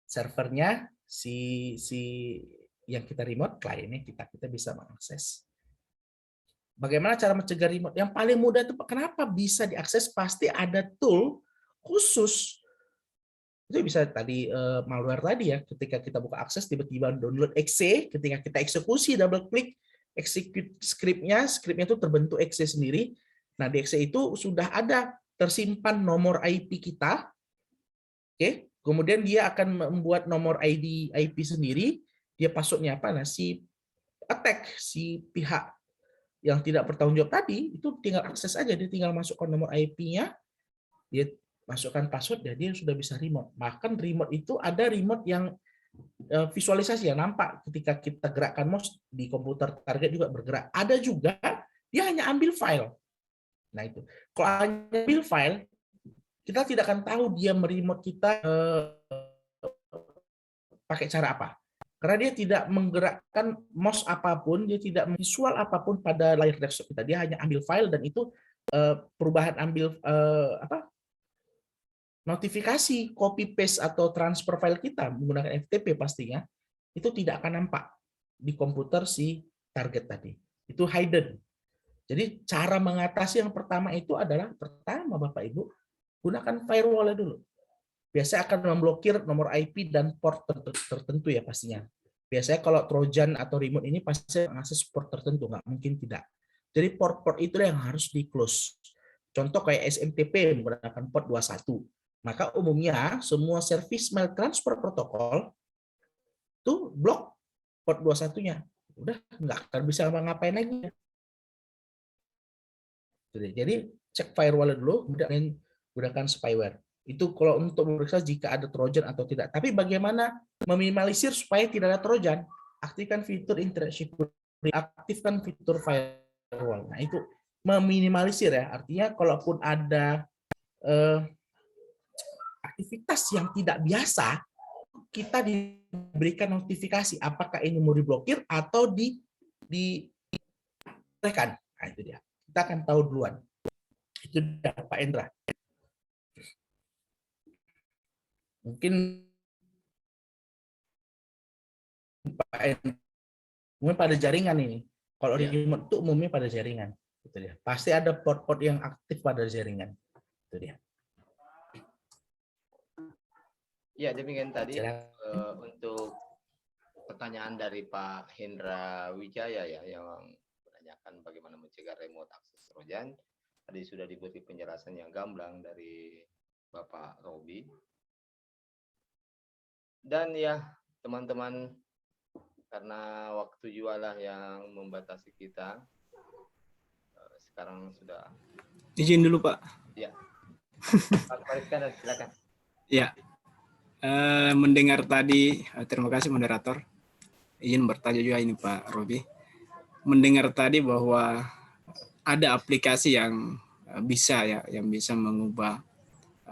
Servernya si yang kita remote, kliennya kita bisa mengakses. Bagaimana cara mencegah remote? Yang paling mudah itu kenapa bisa diakses? Pasti ada tool khusus. Itu bisa tadi malware tadi ya, ketika kita buka akses tiba-tiba download exe, ketika kita eksekusi double klik execute scriptnya itu terbentuk exe sendiri. Nah di exe itu sudah ada tersimpan nomor IP kita. Oke, kemudian dia akan membuat nomor ID IP sendiri, dia passwordnya apa? Nah si attack, si pihak yang tidak bertanggung jawab tadi itu tinggal akses aja, dia tinggal masukkan nomor IP-nya, dia masukkan password, dan dia sudah bisa remote. Bahkan remote itu ada remote yang visualisasi ya, nampak ketika kita gerakkan mouse di komputer target juga bergerak. Ada juga dia hanya ambil file. Nah itu, kalau hanya ambil file, kita tidak akan tahu dia meremote kita pakai cara apa. Karena dia tidak menggerakkan mouse apapun, dia tidak visual apapun pada layar desktop kita. Dia hanya ambil file, dan itu perubahan ambil notifikasi copy paste atau transfer file kita menggunakan FTP pastinya itu tidak akan nampak di komputer si target tadi. Itu hidden. Jadi cara mengatasi yang pertama itu adalah pertama Bapak Ibu gunakan firewall dulu. Biasanya akan memblokir nomor IP dan port tertentu ya pastinya. Biasanya kalau Trojan atau remote ini pasti mengakses port tertentu, nggak mungkin tidak. Jadi port-port itu yang harus di close. Contoh kayak SMTP menggunakan port 21. Maka umumnya semua service mail transfer protokol itu blok port 21-nya. Udah nggak akan bisa ngapain lagi. Jadi cek firewall dulu, kemudian gunakan spyware. Itu kalau untuk memeriksa jika ada Trojan atau tidak. Tapi bagaimana meminimalisir supaya tidak ada Trojan? Aktifkan fitur internet security, aktifkan fitur firewall. Nah itu meminimalisir ya. Artinya kalaupun ada aktivitas yang tidak biasa, kita diberikan notifikasi apakah ini mau diblokir atau dibolehkan. Nah itu dia. Kita akan tahu duluan. Itu dia Pak Endra. Mungkin Pak Endra, umumnya pada jaringan ini. Kalau remote itu umumnya pada jaringan. Itu dia. Pasti ada port-port yang aktif pada jaringan. Itu dia. Ya, demikian tadi untuk pertanyaan dari Pak Hendra Wijaya ya, yang menanyakan bagaimana mencegah remote access Trojan. Tadi sudah diberi penjelasan yang gamblang dari Bapak Robi. Dan ya, teman-teman, karena waktu jualah yang membatasi kita, sekarang sudah. Izin dulu Pak. Ya. Pak Farid, silakan. Ya. Mendengar tadi, terima kasih moderator. Izin bertanya juga ini Pak Robi. Mendengar tadi bahwa ada aplikasi yang bisa ya, yang bisa mengubah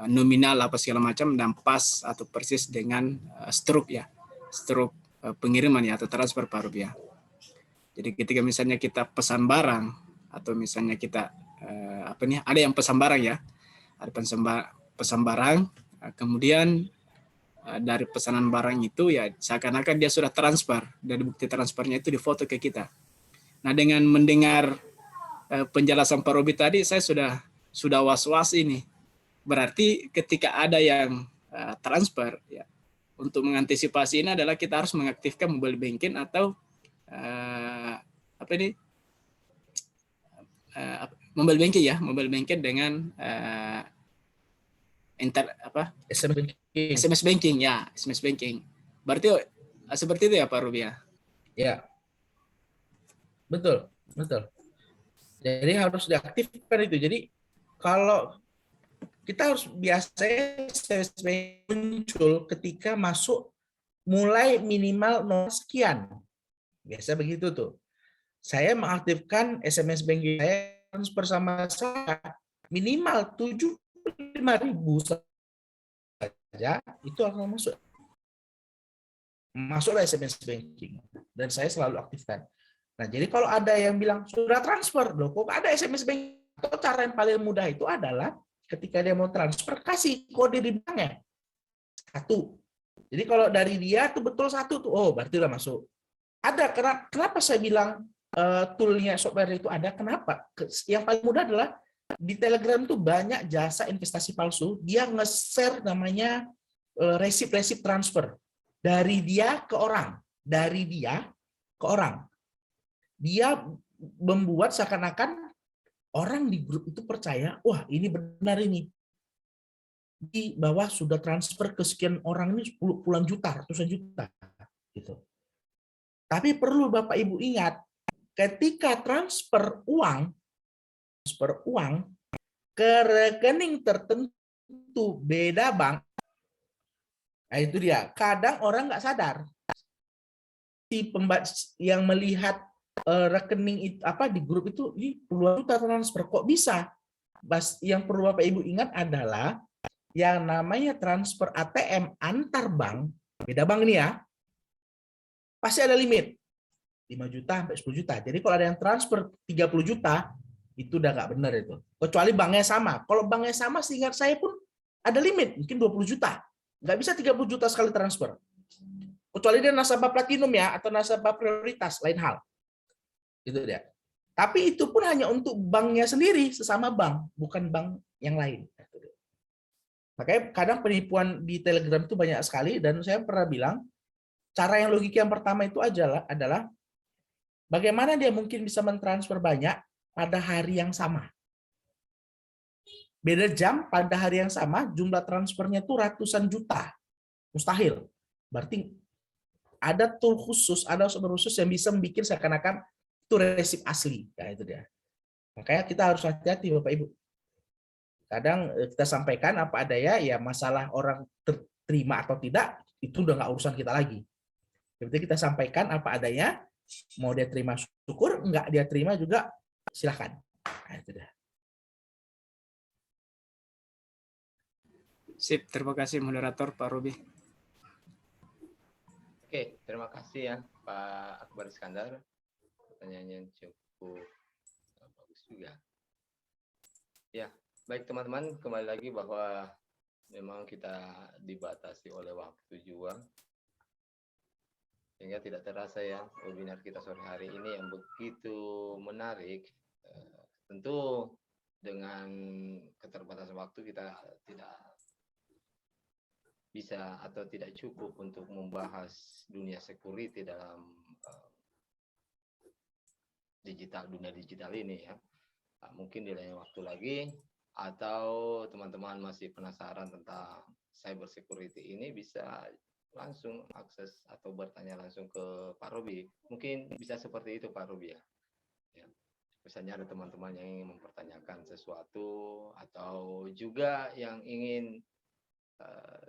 nominal apa segala macam dan pas atau persis dengan stroke ya, stroke pengiriman ya atau transfer Pak Robi ya. Jadi ketika misalnya kita pesan barang atau misalnya kita ada yang pesan barang ya, ada pesan barang, kemudian dari pesanan barang itu ya seakan-akan dia sudah transfer, dan bukti transfernya itu difoto ke kita. Nah, dengan mendengar penjelasan Pak Robi tadi, saya sudah was-was ini. Berarti ketika ada yang transfer, ya, untuk mengantisipasi ini adalah kita harus mengaktifkan mobile banking atau mobile banking ya, mobile banking dengan SMS banking ya, SMS banking. Berarti seperti itu ya Pak Robi ya? Ya, betul, betul. Jadi harus diaktifkan itu. Jadi kalau kita harus biasanya muncul ketika masuk mulai minimal 0 sekian. Biasa begitu tuh. Saya mengaktifkan SMS banking saya transfer sama saya minimal 75.000 saja, itu akan masuklah SMS banking, dan saya selalu aktifkan. Nah, jadi kalau ada yang bilang sudah transfer, loh kok ada SMS banking? Atau cara yang paling mudah itu adalah ketika dia mau transfer, kasih kode di banknya 1. Jadi kalau dari dia tuh betul 1 tuh, oh berarti udah masuk. Ada, kenapa saya bilang toolnya software itu ada? Kenapa? Yang paling mudah adalah di Telegram tuh banyak jasa investasi palsu, dia nge-share namanya resip transfer dari dia ke orang, Dia membuat seakan-akan orang di grup itu percaya, wah ini benar ini. Di bawah sudah transfer ke sekian orang ini puluhan juta, ratusan juta gitu. Tapi perlu Bapak Ibu ingat, ketika transfer uang ke rekening tertentu beda bank, nah itu dia. Kadang orang nggak sadar, si yang melihat rekening itu di grup itu puluhan juta transfer, kok bisa? Yang perlu Bapak Ibu ingat adalah yang namanya transfer ATM antar bank, beda bank ini ya, pasti ada limit 5 juta sampai 10 juta. Jadi kalau ada yang transfer 30 juta, itu udah nggak benar itu. Kecuali banknya sama. Kalau banknya sama, seingat saya pun ada limit, mungkin 20 juta. Nggak bisa 30 juta sekali transfer. Kecuali dia nasabah platinum ya, atau nasabah prioritas, lain hal. Itu dia. Tapi itu pun hanya untuk banknya sendiri, sesama bank, bukan bank yang lain. Makanya kadang penipuan di Telegram itu banyak sekali, dan saya pernah bilang, cara yang logika yang pertama itu adalah bagaimana dia mungkin bisa mentransfer banyak pada hari yang sama. Beda jam, pada hari yang sama, jumlah transfernya itu ratusan juta. Mustahil. Berarti ada tool khusus, ada software khusus yang bisa membuat seakan-akan itu resip asli. Ya, itu dia. Makanya kita harus hati-hati Bapak Ibu. Kadang kita sampaikan apa adanya, ya masalah orang terima atau tidak, itu udah nggak urusan kita lagi. Jadi kita sampaikan apa adanya, mau dia terima syukur, nggak dia terima juga silakan. Nah, itu dah. Sip, terima kasih moderator Pak Robi. Oke, terima kasih ya Pak Akbar Iskandar. Pertanyaannya cukup bagus juga. Ya, baik teman-teman, kembali lagi bahwa memang kita dibatasi oleh waktu juga. Sehingga tidak terasa ya webinar kita sore hari ini yang begitu menarik. Tentu dengan keterbatasan waktu kita tidak bisa atau tidak cukup untuk membahas dunia security dalam dunia digital ini ya. Mungkin di lain waktu lagi, atau teman-teman masih penasaran tentang cyber security ini, bisa langsung akses atau bertanya langsung ke Pak Robi. Mungkin bisa seperti itu Pak Robi ya. Misalnya ada teman-teman yang ingin mempertanyakan sesuatu, atau juga yang ingin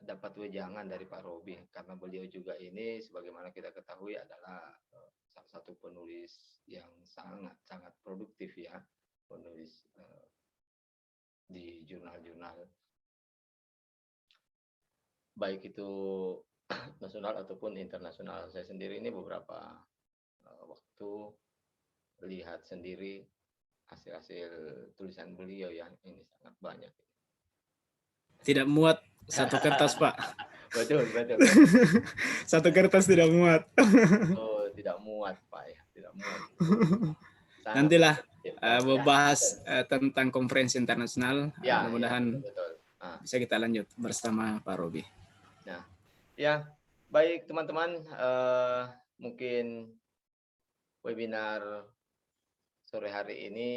dapat wejangan dari Pak Robi, karena beliau juga ini sebagaimana kita ketahui adalah salah satu penulis yang sangat produktif ya, penulis di jurnal-jurnal baik itu nasional ataupun internasional. Saya sendiri ini beberapa waktu lihat sendiri hasil-hasil tulisan beliau yang ini sangat banyak. Tidak muat satu kertas, Pak. Betul, betul. Satu kertas tidak muat. Oh, tidak muat, Pak ya, tidak muat. Sangat Nantilah positif, Pak. membahas tentang konferensi internasional. Ya, Mudah-mudahan betul. bisa kita lanjut bersama Pak Robi. Ya, baik teman-teman, mungkin webinar sore hari ini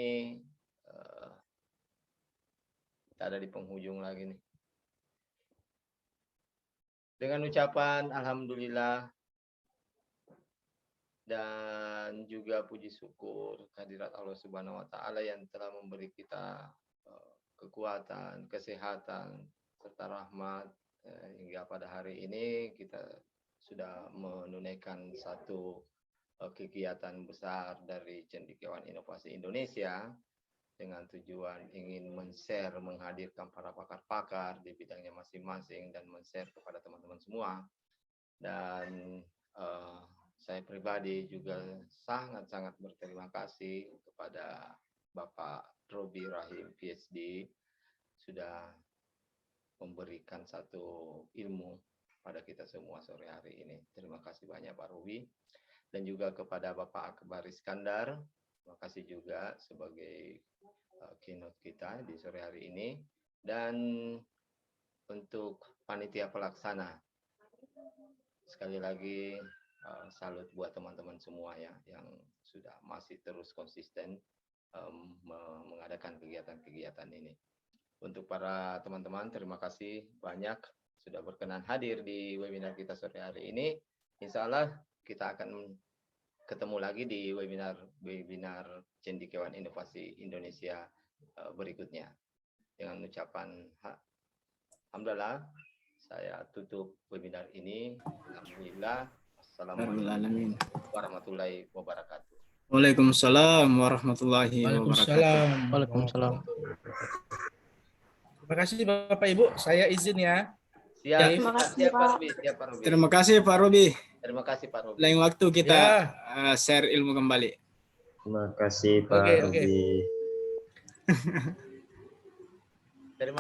kita ada di penghujung lagi nih. Dengan ucapan alhamdulillah dan juga puji syukur kehadirat Allah Subhanahu wa taala yang telah memberi kita kekuatan, kesehatan serta rahmat hingga pada hari ini kita sudah menunaikan satu kegiatan besar dari Cendekiawan Inovasi Indonesia dengan tujuan ingin men-share, menghadirkan para pakar-pakar di bidangnya masing-masing dan men-share kepada teman-teman semua. Dan saya pribadi juga sangat-sangat berterima kasih kepada Bapak Robi Rahim PhD sudah memberikan satu ilmu pada kita semua sore hari ini. Terima kasih banyak Pak Robi. Dan juga kepada Bapak Akbar Iskandar, terima kasih juga sebagai keynote kita di sore hari ini. Dan untuk panitia pelaksana, sekali lagi salut buat teman-teman semua ya yang sudah masih terus konsisten mengadakan kegiatan-kegiatan ini. Untuk para teman-teman, terima kasih banyak sudah berkenan hadir di webinar kita sore hari ini. Insya Allah kita akan ketemu lagi di webinar Cendekiawan Inovasi Indonesia berikutnya. Dengan ucapan alhamdulillah, saya tutup webinar ini. Alhamdulillah. Assalamualaikum warahmatullahi wabarakatuh. Waalaikumsalam warahmatullahi wabarakatuh. Waalaikumsalam. Terima kasih Bapak Ibu, saya izin ya. Siap, Terima kasih, siap, Pak. Robi, siap, Pak Robi. Terima kasih Pak Robi. Terima kasih Pak Robi. Lain waktu kita Ya. share ilmu kembali. Terima kasih Pak Oke. Robi.